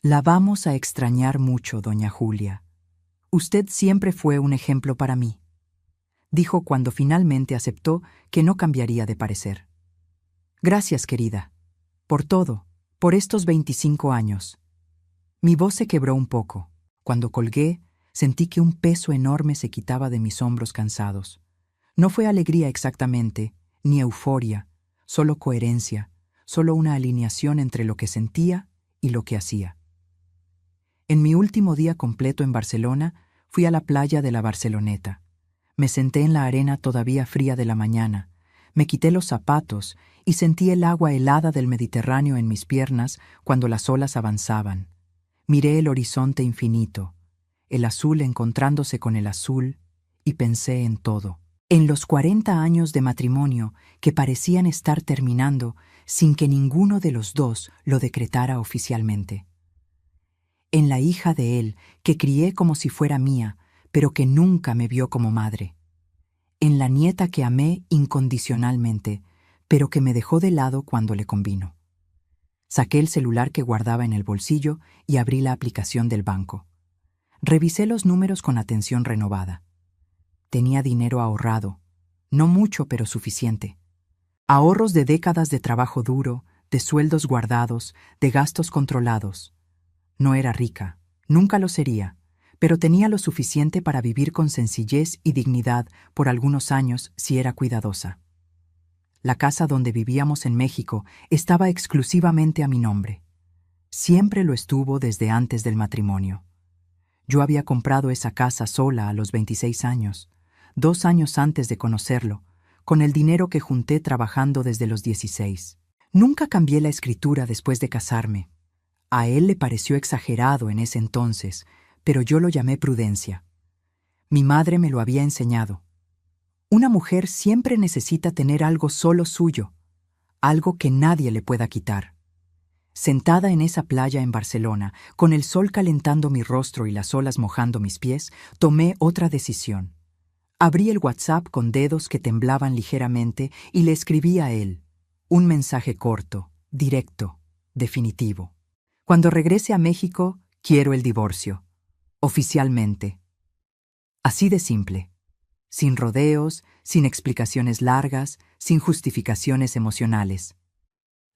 «La vamos a extrañar mucho, doña Julia. Usted siempre fue un ejemplo para mí», dijo cuando finalmente aceptó que no cambiaría de parecer. «Gracias, querida. Por todo, por estos 25 años». Mi voz se quebró un poco. Cuando colgué, sentí que un peso enorme se quitaba de mis hombros cansados. No fue alegría exactamente, ni euforia, solo coherencia, solo una alineación entre lo que sentía y lo que hacía. En mi último día completo en Barcelona, fui a la playa de la Barceloneta. Me senté en la arena todavía fría de la mañana, me quité los zapatos y sentí el agua helada del Mediterráneo en mis piernas cuando las olas avanzaban. Miré el horizonte infinito, el azul encontrándose con el azul, y pensé en todo. En los 40 años de matrimonio que parecían estar terminando sin que ninguno de los dos lo decretara oficialmente. En la hija de él que crié como si fuera mía, pero que nunca me vio como madre. En la nieta que amé incondicionalmente, pero que me dejó de lado cuando le convino. Saqué el celular que guardaba en el bolsillo y abrí la aplicación del banco. Revisé los números con atención renovada. Tenía dinero ahorrado, no mucho pero suficiente. Ahorros de décadas de trabajo duro, de sueldos guardados, de gastos controlados. No era rica, nunca lo sería, pero tenía lo suficiente para vivir con sencillez y dignidad por algunos años si era cuidadosa. La casa donde vivíamos en México estaba exclusivamente a mi nombre. Siempre lo estuvo desde antes del matrimonio. Yo había comprado esa casa sola a los 26 años, 2 años antes de conocerlo, con el dinero que junté trabajando desde los 16. Nunca cambié la escritura después de casarme. A él le pareció exagerado en ese entonces, pero yo lo llamé prudencia. Mi madre me lo había enseñado. Una mujer siempre necesita tener algo solo suyo, algo que nadie le pueda quitar. Sentada en esa playa en Barcelona, con el sol calentando mi rostro y las olas mojando mis pies, tomé otra decisión. Abrí el WhatsApp con dedos que temblaban ligeramente y le escribí a él. Un mensaje corto, directo, definitivo. Cuando regrese a México, quiero el divorcio. Oficialmente. Así de simple. Sin rodeos, sin explicaciones largas, sin justificaciones emocionales.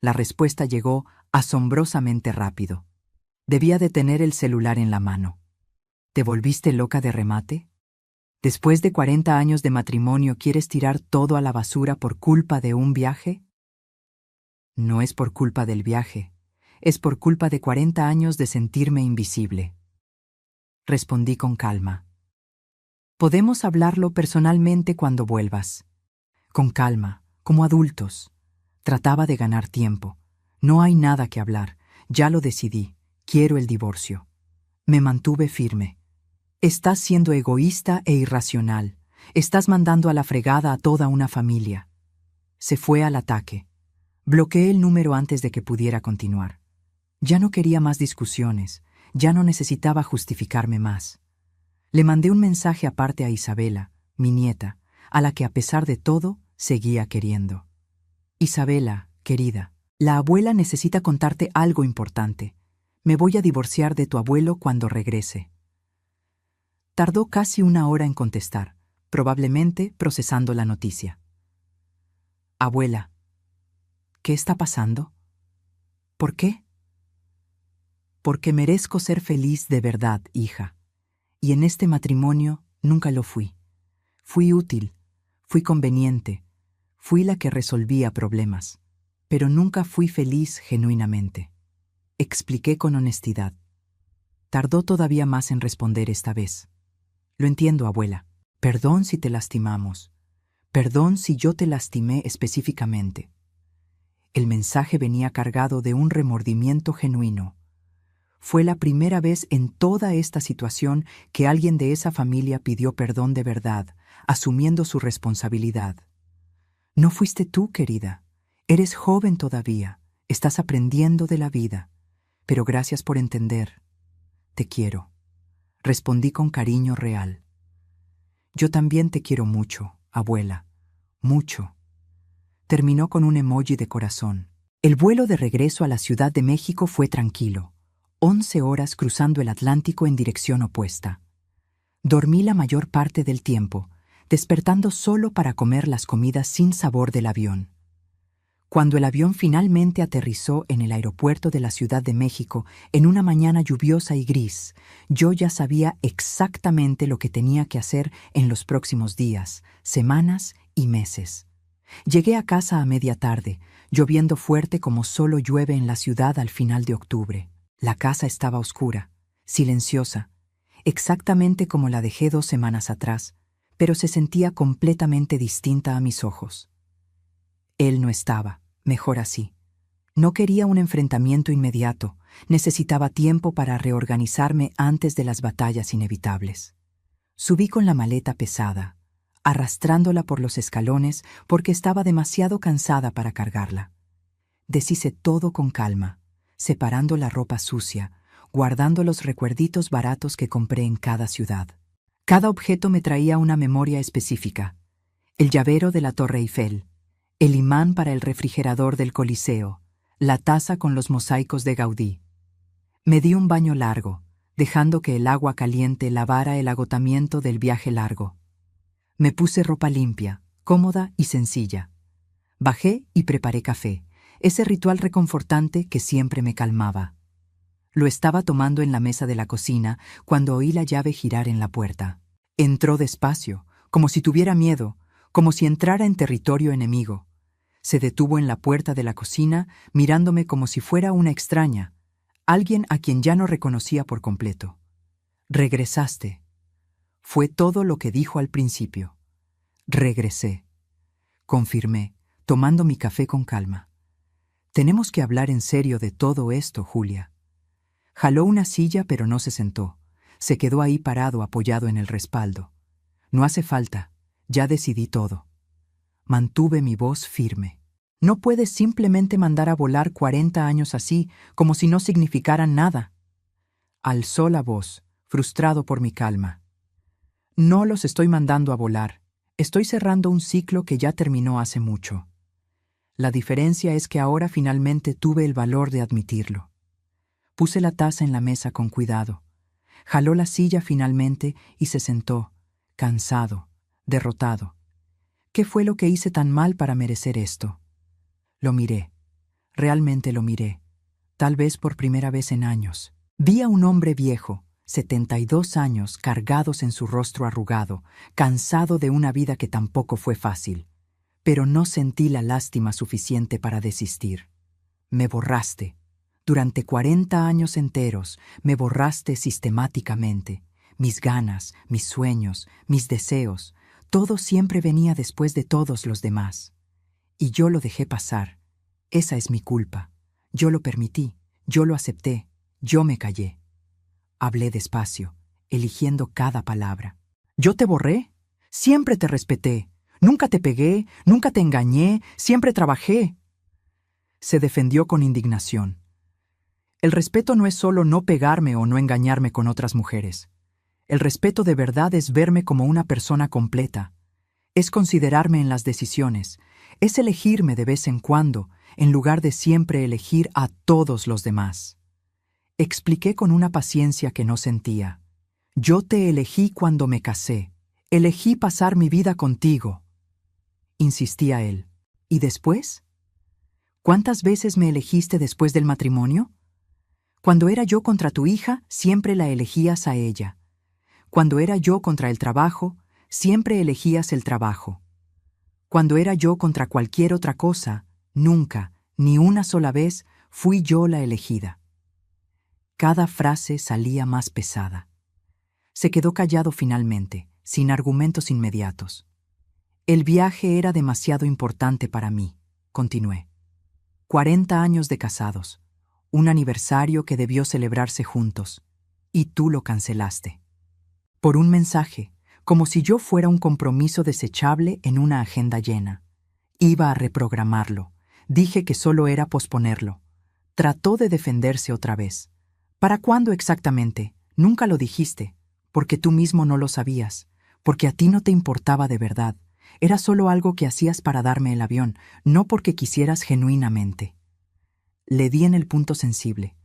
La respuesta llegó asombrosamente rápido. Debía de tener el celular en la mano. ¿Te volviste loca de remate? ¿Después de 40 años de matrimonio quieres tirar todo a la basura por culpa de un viaje? No es por culpa del viaje, es por culpa de 40 años de sentirme invisible. Respondí con calma. Podemos hablarlo personalmente cuando vuelvas. Con calma, como adultos. Trataba de ganar tiempo. No hay nada que hablar. Ya lo decidí. Quiero el divorcio. Me mantuve firme. Estás siendo egoísta e irracional. Estás mandando a la fregada a toda una familia. Se fue al ataque. Bloqueé el número antes de que pudiera continuar. Ya no quería más discusiones. Ya no necesitaba justificarme más. Le mandé un mensaje aparte a Isabela, mi nieta, a la que a pesar de todo seguía queriendo. Isabela, querida, la abuela necesita contarte algo importante. Me voy a divorciar de tu abuelo cuando regrese. Tardó casi 1 hora en contestar, probablemente procesando la noticia. Abuela, ¿qué está pasando? ¿Por qué? Porque merezco ser feliz de verdad, hija. Y en este matrimonio nunca lo fui. Fui útil, fui conveniente, fui la que resolvía problemas, pero nunca fui feliz genuinamente. Expliqué con honestidad. Tardó todavía más en responder esta vez. Lo entiendo, abuela. Perdón si te lastimamos. Perdón si yo te lastimé específicamente. El mensaje venía cargado de un remordimiento genuino. Fue la primera vez en toda esta situación que alguien de esa familia pidió perdón de verdad, asumiendo su responsabilidad. No fuiste tú, querida. Eres joven todavía. Estás aprendiendo de la vida. Pero gracias por entender. Te quiero. Respondí con cariño real. Yo también te quiero mucho, abuela. Mucho. Terminó con un emoji de corazón. El vuelo de regreso a la Ciudad de México fue tranquilo. 11 horas cruzando el Atlántico en dirección opuesta. Dormí la mayor parte del tiempo, despertando solo para comer las comidas sin sabor del avión. Cuando el avión finalmente aterrizó en el aeropuerto de la Ciudad de México en una mañana lluviosa y gris, yo ya sabía exactamente lo que tenía que hacer en los próximos días, semanas y meses. Llegué a casa a media tarde, lloviendo fuerte como solo llueve en la ciudad al final de octubre. La casa estaba oscura, silenciosa, exactamente como la dejé 2 semanas atrás, pero se sentía completamente distinta a mis ojos. Él no estaba, mejor así. No quería un enfrentamiento inmediato, necesitaba tiempo para reorganizarme antes de las batallas inevitables. Subí con la maleta pesada, arrastrándola por los escalones porque estaba demasiado cansada para cargarla. Deshice todo con calma, separando la ropa sucia, guardando los recuerditos baratos que compré en cada ciudad. Cada objeto me traía una memoria específica. El llavero de la Torre Eiffel, el imán para el refrigerador del Coliseo, la taza con los mosaicos de Gaudí. Me di un baño largo, dejando que el agua caliente lavara el agotamiento del viaje largo. Me puse ropa limpia, cómoda y sencilla. Bajé y preparé café, ese ritual reconfortante que siempre me calmaba. Lo estaba tomando en la mesa de la cocina cuando oí la llave girar en la puerta. Entró despacio, como si tuviera miedo, como si entrara en territorio enemigo. Se detuvo en la puerta de la cocina, mirándome como si fuera una extraña, alguien a quien ya no reconocía por completo. «Regresaste». Fue todo lo que dijo al principio. «Regresé», confirmé, tomando mi café con calma. «Tenemos que hablar en serio de todo esto, Julia». Jaló una silla pero no se sentó. Se quedó ahí parado apoyado en el respaldo. «No hace falta, ya decidí todo». Mantuve mi voz firme. «No puedes simplemente mandar a volar 40 años así, como si no significaran nada». Alzó la voz, frustrado por mi calma. «No los estoy mandando a volar. Estoy cerrando un ciclo que ya terminó hace mucho. La diferencia es que ahora finalmente tuve el valor de admitirlo». Puse la taza en la mesa con cuidado. Jaló la silla finalmente y se sentó, cansado, derrotado. ¿Qué fue lo que hice tan mal para merecer esto? Lo miré. Realmente lo miré. Tal vez por primera vez en años. Vi a un hombre viejo, 72 años, cargados en su rostro arrugado, cansado de una vida que tampoco fue fácil. Pero no sentí la lástima suficiente para desistir. «Me borraste. Durante 40 años enteros me borraste sistemáticamente. mis ganas, mis sueños, mis deseos, todo siempre venía después de todos los demás. Y yo lo dejé pasar. Esa es mi culpa. Yo lo permití, yo lo acepté, yo me callé. Hablé despacio, eligiendo cada palabra. Yo te borré. Siempre te respeté. Nunca te pegué, nunca te engañé, siempre trabajé. Se defendió con indignación. El respeto no es solo no pegarme o no engañarme con otras mujeres. El respeto de verdad es verme como una persona completa. Es considerarme en las decisiones. Es elegirme de vez en cuando, en lugar de siempre elegir a todos los demás. Expliqué con una paciencia que no sentía. Yo te elegí cuando me casé. Elegí pasar mi vida contigo. Insistía él. ¿Y después? ¿Cuántas veces me elegiste después del matrimonio? Cuando era yo contra tu hija, siempre la elegías a ella. Cuando era yo contra el trabajo, siempre elegías el trabajo. Cuando era yo contra cualquier otra cosa, nunca, ni una sola vez, fui yo la elegida. Cada frase salía más pesada. Se quedó callado finalmente, sin argumentos inmediatos. El viaje era demasiado importante para mí, continué. 40 años de casados, un aniversario que debió celebrarse juntos, y tú lo cancelaste. Por un mensaje, como si yo fuera un compromiso desechable en una agenda llena. Iba a reprogramarlo. Dije que solo era posponerlo. Trató de defenderse otra vez. ¿Para cuándo exactamente? Nunca lo dijiste, porque tú mismo no lo sabías, porque a ti no te importaba de verdad. Era solo algo que hacías para darme el avión, no porque quisieras genuinamente. Le di en el punto sensible.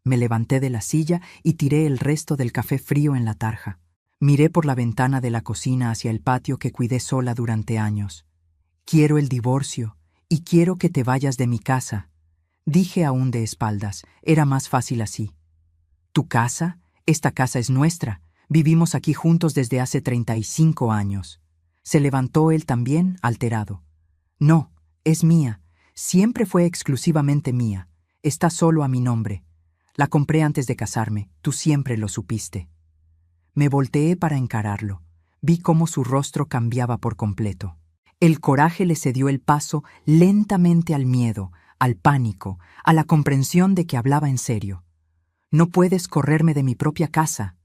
Me levanté de la silla y tiré el resto del café frío en la tarja. Miré por la ventana de la cocina hacia el patio que cuidé sola durante años. Quiero el divorcio y quiero que te vayas de mi casa. Dije aún de espaldas, era más fácil así. ¿Tu casa? Esta casa es nuestra. Vivimos aquí juntos desde hace 35 años. Se levantó él también, alterado. No, es mía. Siempre fue exclusivamente mía. Está solo a mi nombre. La compré antes de casarme. Tú siempre lo supiste. Me volteé para encararlo. Vi cómo su rostro cambiaba por completo. El coraje le cedió el paso lentamente al miedo, al pánico, a la comprensión de que hablaba en serio. No puedes correrme de mi propia casa.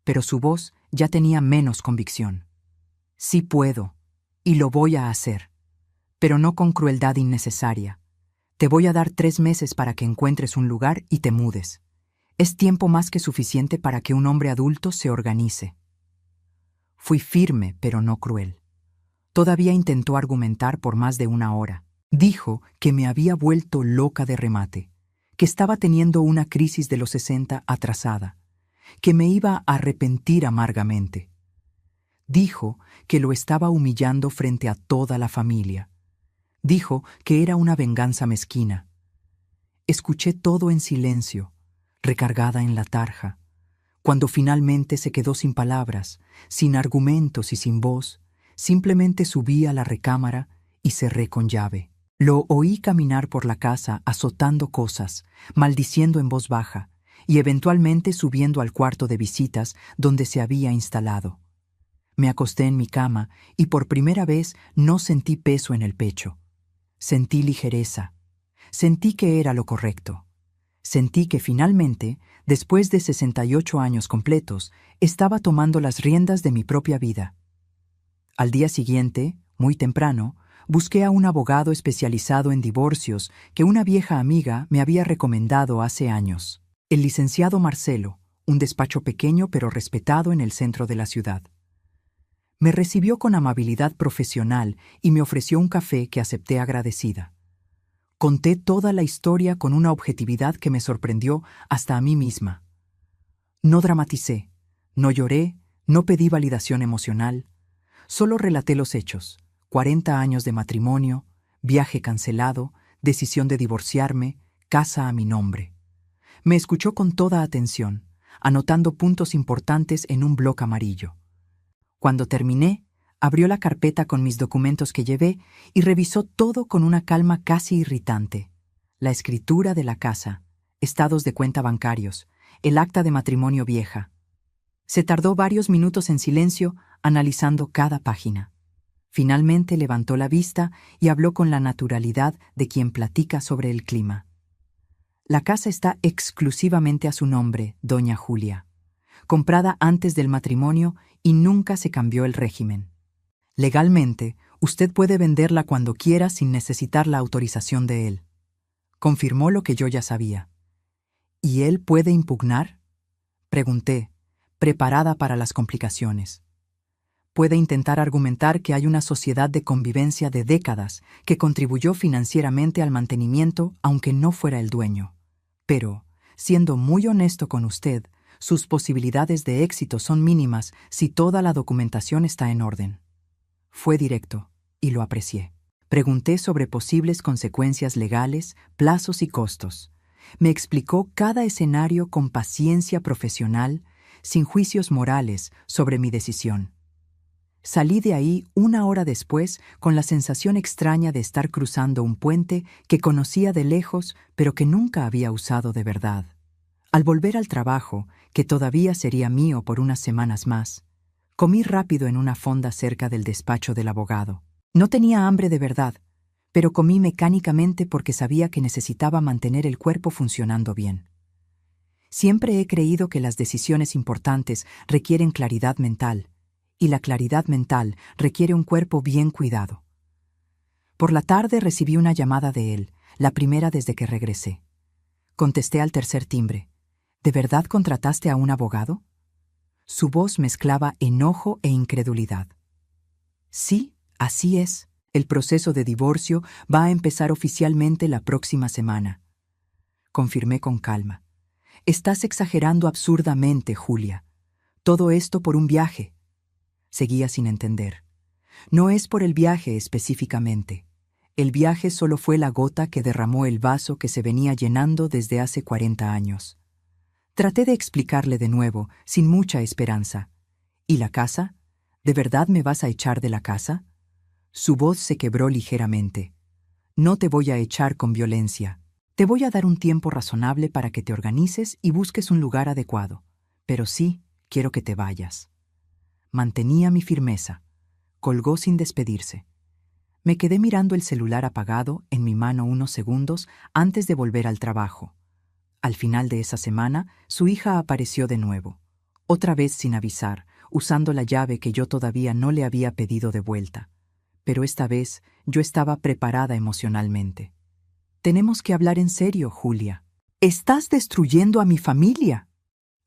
Pero su voz ya tenía menos convicción. Sí puedo, y lo voy a hacer, pero no con crueldad innecesaria. Te voy a dar 3 meses para que encuentres un lugar y te mudes. Es tiempo más que suficiente para que un hombre adulto se organice. Fui firme, pero no cruel. Todavía intentó argumentar por más de 1 hora. Dijo que me había vuelto loca de remate, que estaba teniendo una crisis de los 60 atrasada, que me iba a arrepentir amargamente. Dijo que lo estaba humillando frente a toda la familia. Dijo que era una venganza mezquina. Escuché todo en silencio, recargada en la tarja. Cuando finalmente se quedó sin palabras, sin argumentos y sin voz, simplemente subí a la recámara y cerré con llave. Lo oí caminar por la casa azotando cosas, maldiciendo en voz baja, y eventualmente subiendo al cuarto de visitas donde se había instalado. Me acosté en mi cama y por primera vez no sentí peso en el pecho. Sentí ligereza. Sentí que era lo correcto. Sentí que finalmente, después de 68 años completos, estaba tomando las riendas de mi propia vida. Al día siguiente, muy temprano, busqué a un abogado especializado en divorcios que una vieja amiga me había recomendado hace años. El licenciado Marcelo, un despacho pequeño pero respetado en el centro de la ciudad. Me recibió con amabilidad profesional y me ofreció un café que acepté agradecida. Conté toda la historia con una objetividad que me sorprendió hasta a mí misma. No dramaticé, no lloré, no pedí validación emocional. Solo relaté los hechos: 40 años de matrimonio, viaje cancelado, decisión de divorciarme, casa a mi nombre. Me escuchó con toda atención, anotando puntos importantes en un bloc amarillo. Cuando terminé, abrió la carpeta con mis documentos que llevé y revisó todo con una calma casi irritante. La escritura de la casa, estados de cuenta bancarios, el acta de matrimonio vieja. Se tardó varios minutos en silencio, analizando cada página. Finalmente levantó la vista y habló con la naturalidad de quien platica sobre el clima. La casa está exclusivamente a su nombre, doña Julia, comprada antes del matrimonio y nunca se cambió el régimen. Legalmente, usted puede venderla cuando quiera sin necesitar la autorización de él. Confirmó lo que yo ya sabía. ¿Y él puede impugnar? Pregunté, preparada para las complicaciones. Puede intentar argumentar que hay una sociedad de convivencia de décadas que contribuyó financieramente al mantenimiento aunque no fuera el dueño. Pero, siendo muy honesto con usted, sus posibilidades de éxito son mínimas si toda la documentación está en orden. Fue directo, y lo aprecié. Pregunté sobre posibles consecuencias legales, plazos y costos. Me explicó cada escenario con paciencia profesional, sin juicios morales sobre mi decisión. Salí de ahí 1 hora después con la sensación extraña de estar cruzando un puente que conocía de lejos pero que nunca había usado de verdad. Al volver al trabajo, que todavía sería mío por unas semanas más, comí rápido en una fonda cerca del despacho del abogado. No tenía hambre de verdad, pero comí mecánicamente porque sabía que necesitaba mantener el cuerpo funcionando bien. Siempre he creído que las decisiones importantes requieren claridad mental, y la claridad mental requiere un cuerpo bien cuidado. Por la tarde recibí una llamada de él, la primera desde que regresé. Contesté al tercer timbre. ¿De verdad contrataste a un abogado? Su voz mezclaba enojo e incredulidad. Sí, así es. El proceso de divorcio va a empezar oficialmente la próxima semana. Confirmé con calma. Estás exagerando absurdamente, Julia. Todo esto por un viaje. Seguía sin entender. No es por el viaje específicamente. El viaje solo fue la gota que derramó el vaso que se venía llenando desde hace 40 años. Traté de explicarle de nuevo, sin mucha esperanza. ¿Y la casa? ¿De verdad me vas a echar de la casa? Su voz se quebró ligeramente. No te voy a echar con violencia. Te voy a dar un tiempo razonable para que te organices y busques un lugar adecuado. Pero sí, quiero que te vayas. Mantenía mi firmeza. Colgó sin despedirse. Me quedé mirando el celular apagado en mi mano unos segundos antes de volver al trabajo. Al final de esa semana, su hija apareció de nuevo. Otra vez sin avisar, usando la llave que yo todavía no le había pedido de vuelta. Pero esta vez yo estaba preparada emocionalmente. Tenemos que hablar en serio, Julia. ¡Estás destruyendo a mi familia!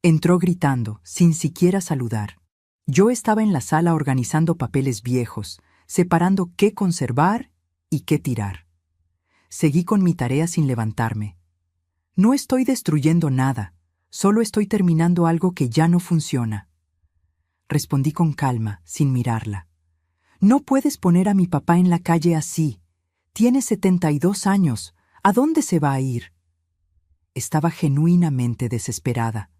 Entró gritando, sin siquiera saludar. Yo estaba en la sala organizando papeles viejos, separando qué conservar y qué tirar. Seguí con mi tarea sin levantarme. No estoy destruyendo nada, solo estoy terminando algo que ya no funciona. Respondí con calma, sin mirarla. No puedes poner a mi papá en la calle así. Tiene 72 años. ¿A dónde se va a ir? Estaba genuinamente desesperada.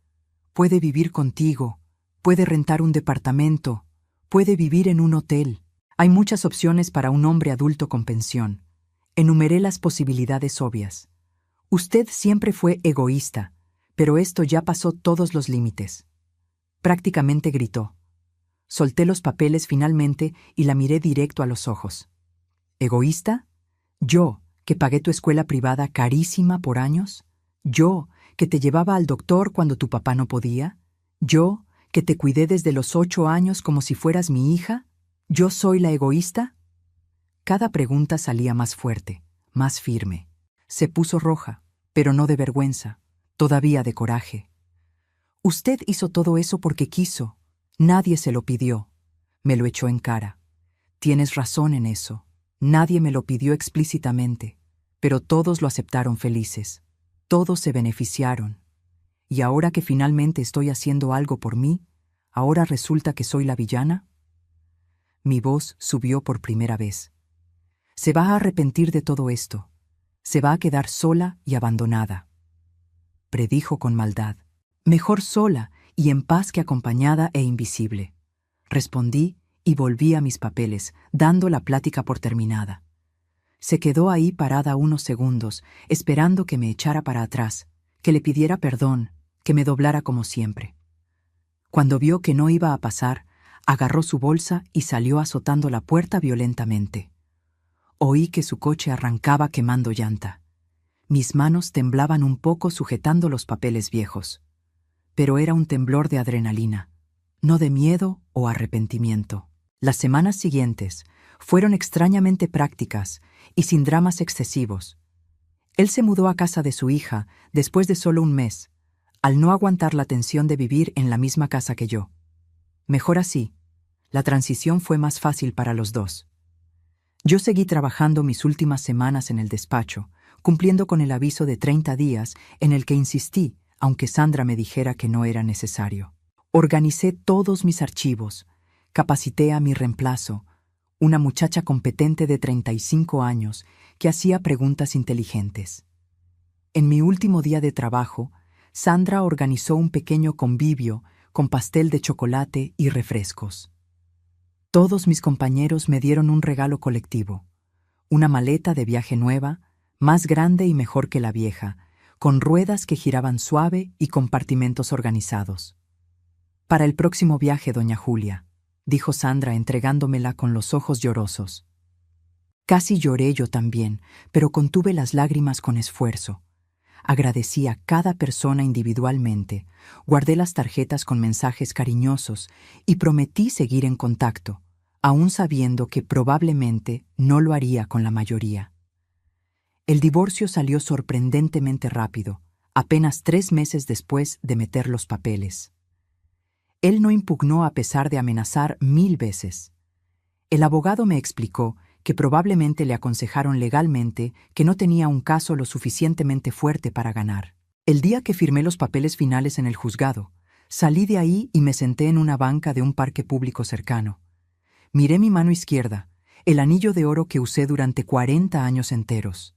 Puede vivir contigo, puede rentar un departamento, puede vivir en un hotel. Hay muchas opciones para un hombre adulto con pensión. Enumeré las posibilidades obvias. Usted siempre fue egoísta, pero esto ya pasó todos los límites. Prácticamente gritó. Solté los papeles finalmente y la miré directo a los ojos. ¿Egoísta? ¿Yo, que pagué tu escuela privada carísima por años? ¿Yo, que te llevaba al doctor cuando tu papá no podía? ¿Yo, que te cuidé desde los 8 años como si fueras mi hija? ¿Yo soy la egoísta? Cada pregunta salía más fuerte, más firme. Se puso roja, pero no de vergüenza, todavía de coraje. Usted hizo todo eso porque quiso. Nadie se lo pidió. Me lo echó en cara. Tienes razón en eso. Nadie me lo pidió explícitamente, pero todos lo aceptaron felices. Todos se beneficiaron. Y ahora que finalmente estoy haciendo algo por mí, ¿ahora resulta que soy la villana? Mi voz subió por primera vez. Se va a arrepentir de todo esto. Se va a quedar sola y abandonada. Predijo con maldad. Mejor sola y en paz que acompañada e invisible. Respondí y volví a mis papeles, dando la plática por terminada. Se quedó ahí parada unos segundos, esperando que me echara para atrás, que le pidiera perdón, que me doblara como siempre. Cuando vio que no iba a pasar, agarró su bolsa y salió azotando la puerta violentamente. Oí que su coche arrancaba quemando llanta. Mis manos temblaban un poco sujetando los papeles viejos. Pero era un temblor de adrenalina, no de miedo o arrepentimiento. Las semanas siguientes fueron extrañamente prácticas y sin dramas excesivos. Él se mudó a casa de su hija después de solo un mes, al no aguantar la tensión de vivir en la misma casa que yo. Mejor así, la transición fue más fácil para los dos. Yo seguí trabajando mis últimas semanas en el despacho, cumpliendo con el aviso de 30 días en el que insistí, aunque Sandra me dijera que no era necesario. Organicé todos mis archivos, capacité a mi reemplazo, una muchacha competente de 35 años que hacía preguntas inteligentes. En mi último día de trabajo, Sandra organizó un pequeño convivio con pastel de chocolate y refrescos. Todos mis compañeros me dieron un regalo colectivo, una maleta de viaje nueva, más grande y mejor que la vieja, con ruedas que giraban suave y compartimentos organizados. «Para el próximo viaje, doña Julia», dijo Sandra entregándomela con los ojos llorosos. Casi lloré yo también, pero contuve las lágrimas con esfuerzo. Agradecí a cada persona individualmente, guardé las tarjetas con mensajes cariñosos y prometí seguir en contacto, aún sabiendo que probablemente no lo haría con la mayoría. El divorcio salió sorprendentemente rápido, apenas 3 meses después de meter los papeles. Él no impugnó a pesar de amenazar 1000 veces. El abogado me explicó que probablemente le aconsejaron legalmente que no tenía un caso lo suficientemente fuerte para ganar. El día que firmé los papeles finales en el juzgado, salí de ahí y me senté en una banca de un parque público cercano. Miré mi mano izquierda, el anillo de oro que usé durante 40 años enteros.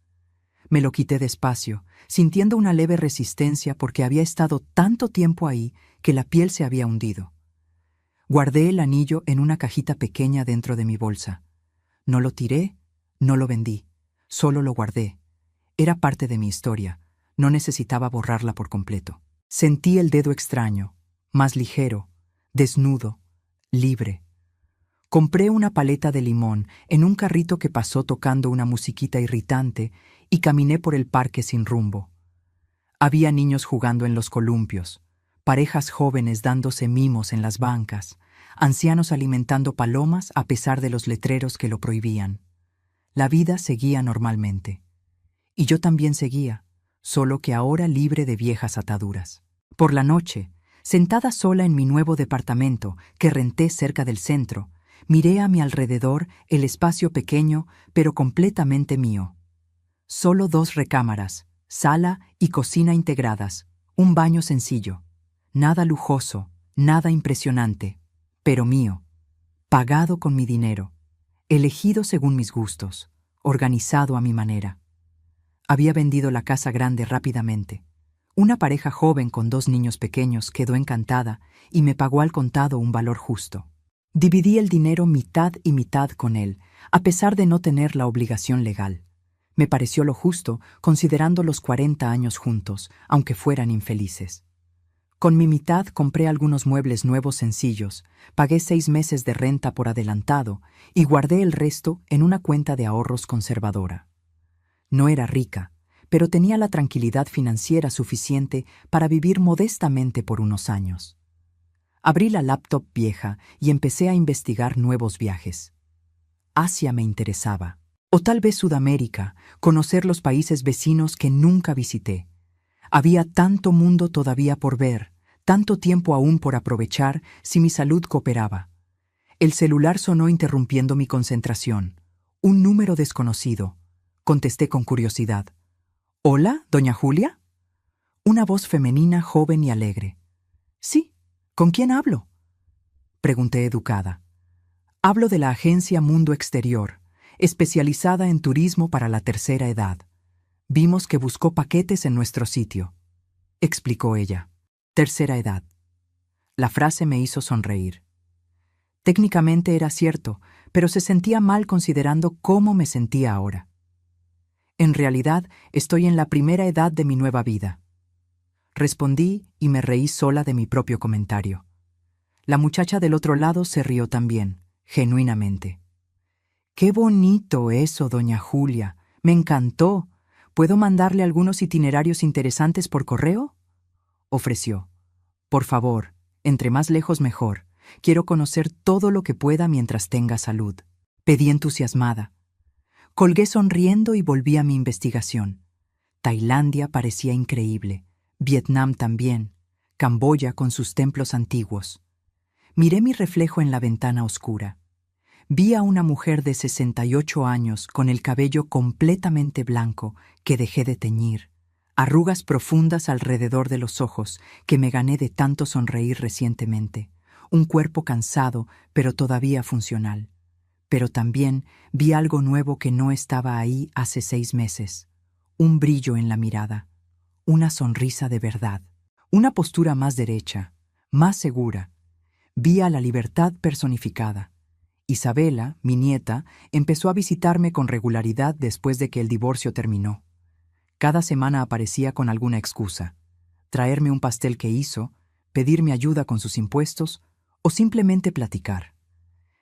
Me lo quité despacio, sintiendo una leve resistencia porque había estado tanto tiempo ahí que la piel se había hundido. Guardé el anillo en una cajita pequeña dentro de mi bolsa. No lo tiré, no lo vendí, solo lo guardé. Era parte de mi historia, no necesitaba borrarla por completo. Sentí el dedo extraño, más ligero, desnudo, libre. Compré una paleta de limón en un carrito que pasó tocando una musiquita irritante y caminé por el parque sin rumbo. Había niños jugando en los columpios, parejas jóvenes dándose mimos en las bancas, ancianos alimentando palomas a pesar de los letreros que lo prohibían. La vida seguía normalmente. Y yo también seguía, solo que ahora libre de viejas ataduras. Por la noche, sentada sola en mi nuevo departamento que renté cerca del centro, miré a mi alrededor el espacio pequeño pero completamente mío. Solo 2 recámaras, sala y cocina integradas, un baño sencillo. Nada lujoso, nada impresionante, pero mío, pagado con mi dinero, elegido según mis gustos, organizado a mi manera. Había vendido la casa grande rápidamente. Una pareja joven con 2 niños pequeños quedó encantada y me pagó al contado un valor justo. Dividí el dinero mitad y mitad con él, a pesar de no tener la obligación legal. Me pareció lo justo, considerando los 40 años juntos, aunque fueran infelices. Con mi mitad compré algunos muebles nuevos sencillos, pagué 6 meses de renta por adelantado y guardé el resto en una cuenta de ahorros conservadora. No era rica, pero tenía la tranquilidad financiera suficiente para vivir modestamente por unos años. Abrí la laptop vieja y empecé a investigar nuevos viajes. Asia me interesaba, o tal vez Sudamérica, conocer los países vecinos que nunca visité. Había tanto mundo todavía por ver, tanto tiempo aún por aprovechar si mi salud cooperaba. El celular sonó interrumpiendo mi concentración. Un número desconocido. Contesté con curiosidad. «¿Hola, doña Julia?» Una voz femenina, joven y alegre. «Sí, ¿con quién hablo?», pregunté educada. «Hablo de la agencia Mundo Exterior, especializada en turismo para la tercera edad. Vimos que buscó paquetes en nuestro sitio», explicó ella. Tercera edad. La frase me hizo sonreír. Técnicamente era cierto, pero se sentía mal considerando cómo me sentía ahora. En realidad, estoy en la primera edad de mi nueva vida. Respondí y me reí sola de mi propio comentario. La muchacha del otro lado se rió también, genuinamente. «¡Qué bonito eso, doña Julia! Me encantó. ¿Puedo mandarle algunos itinerarios interesantes por correo?», ofreció. «Por favor, entre más lejos mejor. Quiero conocer todo lo que pueda mientras tenga salud», pedí entusiasmada. Colgué sonriendo y volví a mi investigación. Tailandia parecía increíble, Vietnam también, Camboya con sus templos antiguos. Miré mi reflejo en la ventana oscura. Vi a una mujer de 68 años con el cabello completamente blanco que dejé de teñir, arrugas profundas alrededor de los ojos que me gané de tanto sonreír recientemente, un cuerpo cansado pero todavía funcional. Pero también vi algo nuevo que no estaba ahí hace 6 meses, un brillo en la mirada, una sonrisa de verdad, una postura más derecha, más segura. Vi a la libertad personificada. Isabela, mi nieta, empezó a visitarme con regularidad después de que el divorcio terminó. Cada semana aparecía con alguna excusa: traerme un pastel que hizo, pedirme ayuda con sus impuestos o simplemente platicar.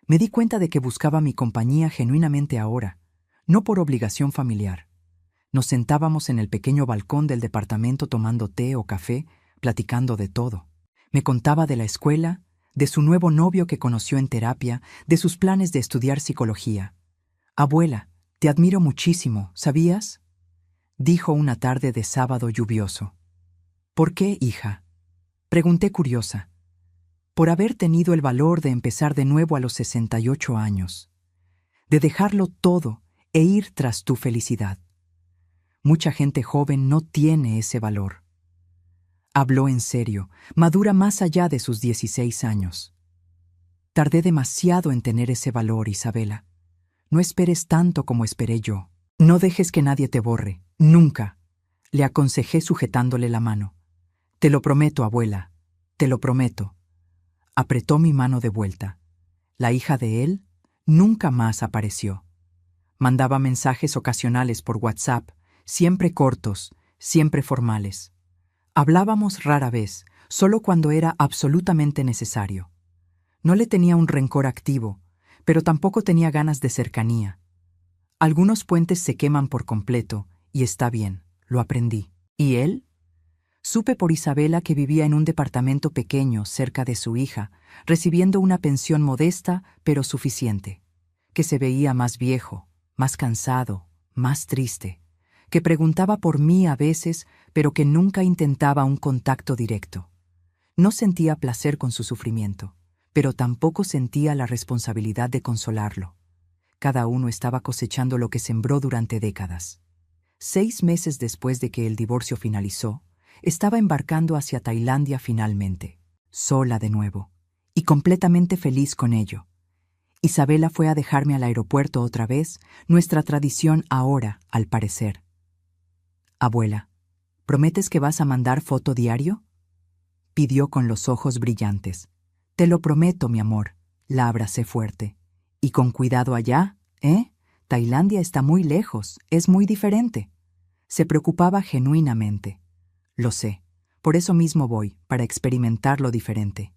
Me di cuenta de que buscaba mi compañía genuinamente ahora, no por obligación familiar. Nos sentábamos en el pequeño balcón del departamento tomando té o café, platicando de todo. Me contaba de la escuela, de su nuevo novio que conoció en terapia, de sus planes de estudiar psicología. «Abuela, te admiro muchísimo, ¿sabías?», dijo una tarde de sábado lluvioso. «¿Por qué, hija?», pregunté curiosa. «Por haber tenido el valor de empezar de nuevo a los 68 años, de dejarlo todo e ir tras tu felicidad. Mucha gente joven no tiene ese valor». Habló en serio, madura más allá de sus 16 años. «Tardé demasiado en tener ese valor, Isabela. No esperes tanto como esperé yo. No dejes que nadie te borre, nunca», le aconsejé sujetándole la mano. «Te lo prometo, abuela, te lo prometo». Apretó mi mano de vuelta. La hija de él nunca más apareció. Mandaba mensajes ocasionales por WhatsApp, siempre cortos, siempre formales. Hablábamos rara vez, solo cuando era absolutamente necesario. No le tenía un rencor activo, pero tampoco tenía ganas de cercanía. Algunos puentes se queman por completo, y está bien, lo aprendí. ¿Y él? Supe por Isabela que vivía en un departamento pequeño cerca de su hija, recibiendo una pensión modesta pero suficiente, que se veía más viejo, más cansado, más triste, que preguntaba por mí a veces, pero que nunca intentaba un contacto directo. No sentía placer con su sufrimiento, pero tampoco sentía la responsabilidad de consolarlo. Cada uno estaba cosechando lo que sembró durante décadas. 6 meses después de que el divorcio finalizó, estaba embarcando hacia Tailandia finalmente, sola de nuevo, y completamente feliz con ello. Isabela fue a dejarme al aeropuerto otra vez, nuestra tradición ahora, al parecer. «Abuela, ¿prometes que vas a mandar foto diario?», pidió con los ojos brillantes. «Te lo prometo, mi amor», la abracé fuerte. «Y con cuidado allá, ¿eh? Tailandia está muy lejos, es muy diferente». Se preocupaba genuinamente. «Lo sé, por eso mismo voy, para experimentar lo diferente»,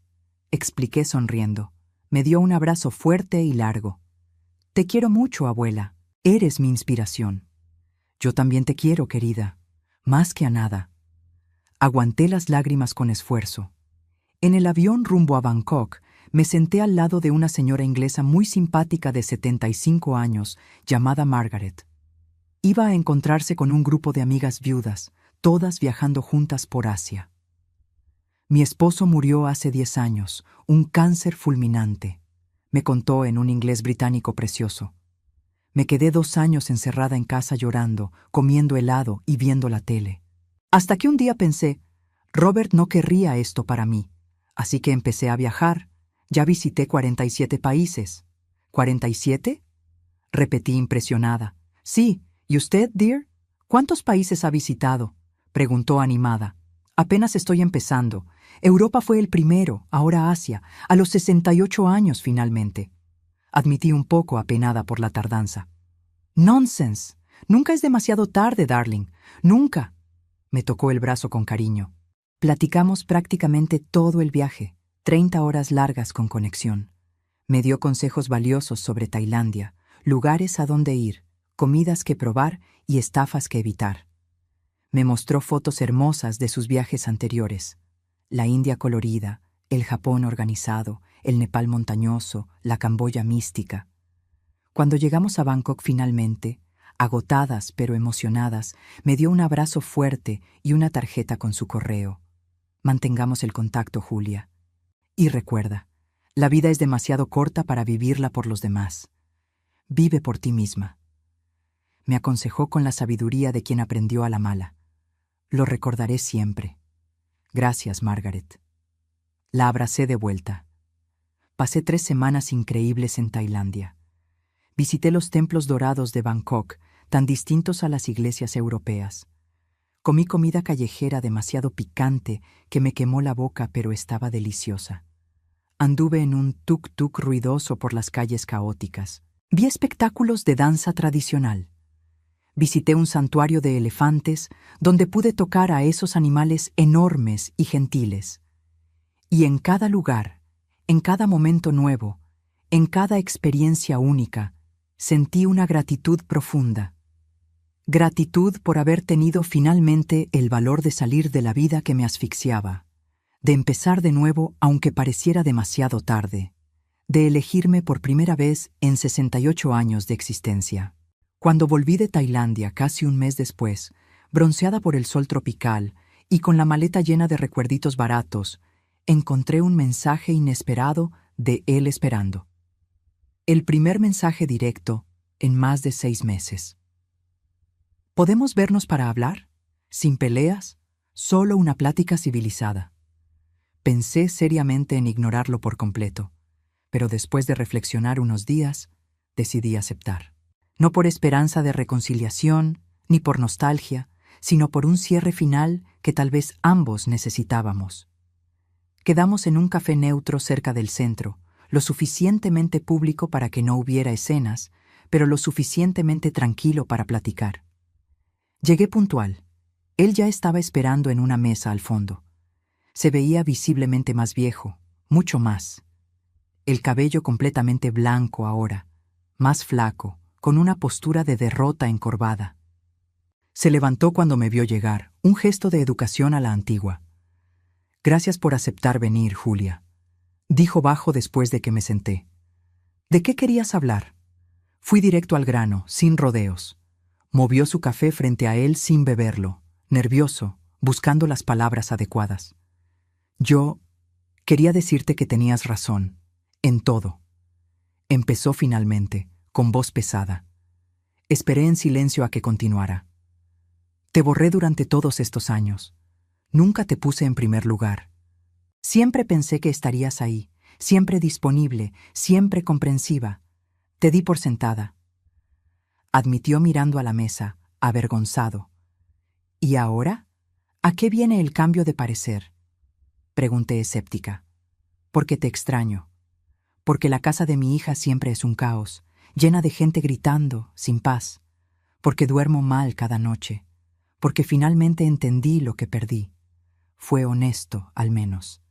expliqué sonriendo. Me dio un abrazo fuerte y largo. «Te quiero mucho, abuela. Eres mi inspiración». «Yo también te quiero, querida. Más que a nada». Aguanté las lágrimas con esfuerzo. En el avión rumbo a Bangkok, me senté al lado de una señora inglesa muy simpática de 75 años, llamada Margaret. Iba a encontrarse con un grupo de amigas viudas, todas viajando juntas por Asia. «Mi esposo murió hace 10 años, un cáncer fulminante», me contó en un inglés británico precioso. «Me quedé 2 años encerrada en casa llorando, comiendo helado y viendo la tele. Hasta que un día pensé, Robert no querría esto para mí, así que empecé a viajar. Ya visité 47 países». «¿47?», repetí impresionada. «Sí, ¿y usted, dear? ¿Cuántos países ha visitado?», preguntó animada. «Apenas estoy empezando. Europa fue el primero, ahora Asia, a los 68 años finalmente». Admití un poco apenada por la tardanza. «Nonsense. Nunca es demasiado tarde, darling. Nunca». Me tocó el brazo con cariño. Platicamos prácticamente todo el viaje. 30 horas largas con conexión. Me dio consejos valiosos sobre Tailandia, lugares a donde ir, comidas que probar y estafas que evitar. Me mostró fotos hermosas de sus viajes anteriores. La India colorida, el Japón organizado, el Nepal montañoso, la Camboya mística. Cuando llegamos a Bangkok finalmente, agotadas pero emocionadas, me dio un abrazo fuerte y una tarjeta con su correo. Mantengamos el contacto, Julia. Y recuerda, la vida es demasiado corta para vivirla por los demás. Vive por ti misma. Me aconsejó con la sabiduría de quien aprendió a la mala. Lo recordaré siempre. Gracias, Margaret. La abracé de vuelta. Pasé 3 semanas increíbles en Tailandia. Visité los templos dorados de Bangkok, tan distintos a las iglesias europeas. Comí comida callejera demasiado picante que me quemó la boca, pero estaba deliciosa. Anduve en un tuk-tuk ruidoso por las calles caóticas. Vi espectáculos de danza tradicional. Visité un santuario de elefantes donde pude tocar a esos animales enormes y gentiles. Y en cada lugar, en cada momento nuevo, en cada experiencia única, sentí una gratitud profunda. Gratitud por haber tenido finalmente el valor de salir de la vida que me asfixiaba, de empezar de nuevo aunque pareciera demasiado tarde, de elegirme por primera vez en 68 años de existencia. Cuando volví de Tailandia casi un mes después, bronceada por el sol tropical y con la maleta llena de recuerditos baratos, encontré un mensaje inesperado de él esperando. El primer mensaje directo en más de 6 meses. ¿Podemos vernos para hablar? Sin peleas, solo una plática civilizada. Pensé seriamente en ignorarlo por completo, pero después de reflexionar unos días, decidí aceptar. No por esperanza de reconciliación, ni por nostalgia, sino por un cierre final que tal vez ambos necesitábamos. Quedamos en un café neutro cerca del centro, lo suficientemente público para que no hubiera escenas, pero lo suficientemente tranquilo para platicar. Llegué puntual. Él ya estaba esperando en una mesa al fondo. Se veía visiblemente más viejo, mucho más. El cabello completamente blanco ahora, más flaco, con una postura de derrota encorvada. Se levantó cuando me vio llegar, un gesto de educación a la antigua. «Gracias por aceptar venir, Julia», dijo bajo después de que me senté. «¿De qué querías hablar?» Fui directo al grano, sin rodeos. Movió su café frente a él sin beberlo, nervioso, buscando las palabras adecuadas. «Yo quería decirte que tenías razón, en todo». Empezó finalmente, con voz pesada. Esperé en silencio a que continuara. «Te borré durante todos estos años. Nunca te puse en primer lugar. Siempre pensé que estarías ahí, siempre disponible, siempre comprensiva. Te di por sentada», admitió mirando a la mesa, avergonzado. «¿Y ahora? ¿A qué viene el cambio de parecer?», pregunté escéptica. «Porque te extraño. Porque la casa de mi hija siempre es un caos, llena de gente gritando, sin paz. Porque duermo mal cada noche. Porque finalmente entendí lo que perdí. Fue honesto, al menos.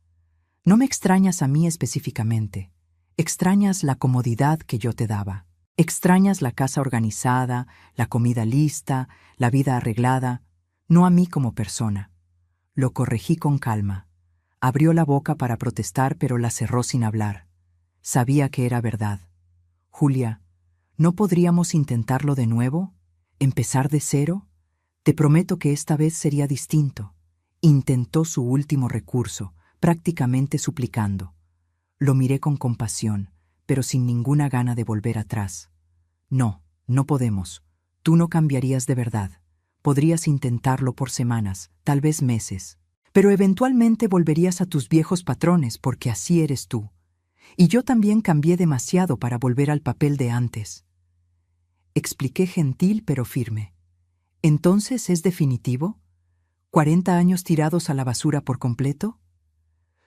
No me extrañas a mí específicamente. Extrañas la comodidad que yo te daba. Extrañas la casa organizada, la comida lista, la vida arreglada, no a mí como persona». Lo corregí con calma. Abrió la boca para protestar, pero la cerró sin hablar. Sabía que era verdad. «Julia, ¿no podríamos intentarlo de nuevo? ¿Empezar de cero? Te prometo que esta vez sería distinto». Intentó su último recurso, prácticamente suplicando. Lo miré con compasión, pero sin ninguna gana de volver atrás. «No, no podemos. Tú no cambiarías de verdad. Podrías intentarlo por semanas, tal vez meses. Pero eventualmente volverías a tus viejos patrones porque así eres tú. Y yo también cambié demasiado para volver al papel de antes». Expliqué gentil pero firme. «¿Entonces es definitivo? ¿40 años tirados a la basura por completo?»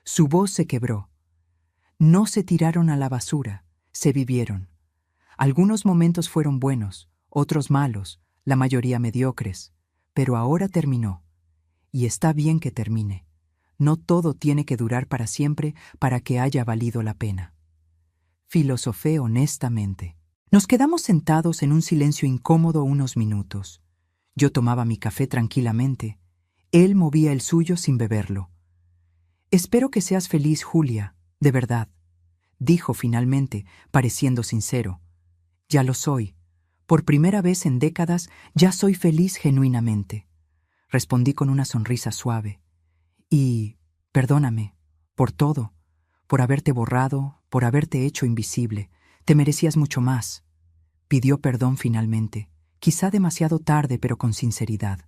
Su voz se quebró. «No se tiraron a la basura, se vivieron. Algunos momentos fueron buenos, otros malos, la mayoría mediocres, pero ahora terminó. Y está bien que termine. No todo tiene que durar para siempre para que haya valido la pena. Filosofé honestamente. Nos quedamos sentados en un silencio incómodo unos minutos. Yo tomaba mi café tranquilamente. Él movía el suyo sin beberlo. «Espero que seas feliz, Julia, de verdad», dijo finalmente, pareciendo sincero. «Ya lo soy. Por primera vez en décadas ya soy feliz genuinamente», respondí con una sonrisa suave. «Y perdóname, por todo, por haberte borrado, por haberte hecho invisible. Te merecías mucho más». Pidió perdón finalmente, quizá demasiado tarde, pero con sinceridad.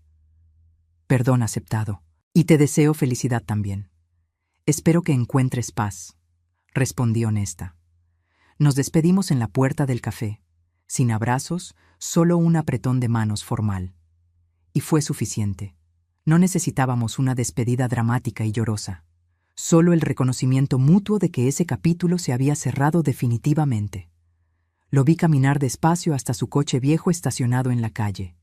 «Perdón aceptado. Y te deseo felicidad también. Espero que encuentres paz», respondí honesta. Nos despedimos en la puerta del café, sin abrazos, solo un apretón de manos formal. Y fue suficiente. No necesitábamos una despedida dramática y llorosa, solo el reconocimiento mutuo de que ese capítulo se había cerrado definitivamente. Lo vi caminar despacio hasta su coche viejo estacionado en la calle.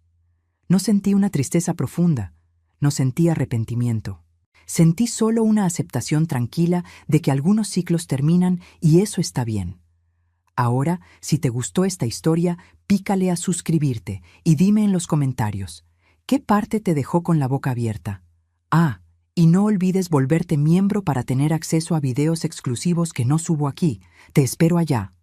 No sentí una tristeza profunda, no sentí arrepentimiento. Sentí solo una aceptación tranquila de que algunos ciclos terminan y eso está bien. Ahora, si te gustó esta historia, pícale a suscribirte y dime en los comentarios, ¿qué parte te dejó con la boca abierta? Y no olvides volverte miembro para tener acceso a videos exclusivos que no subo aquí. Te espero allá.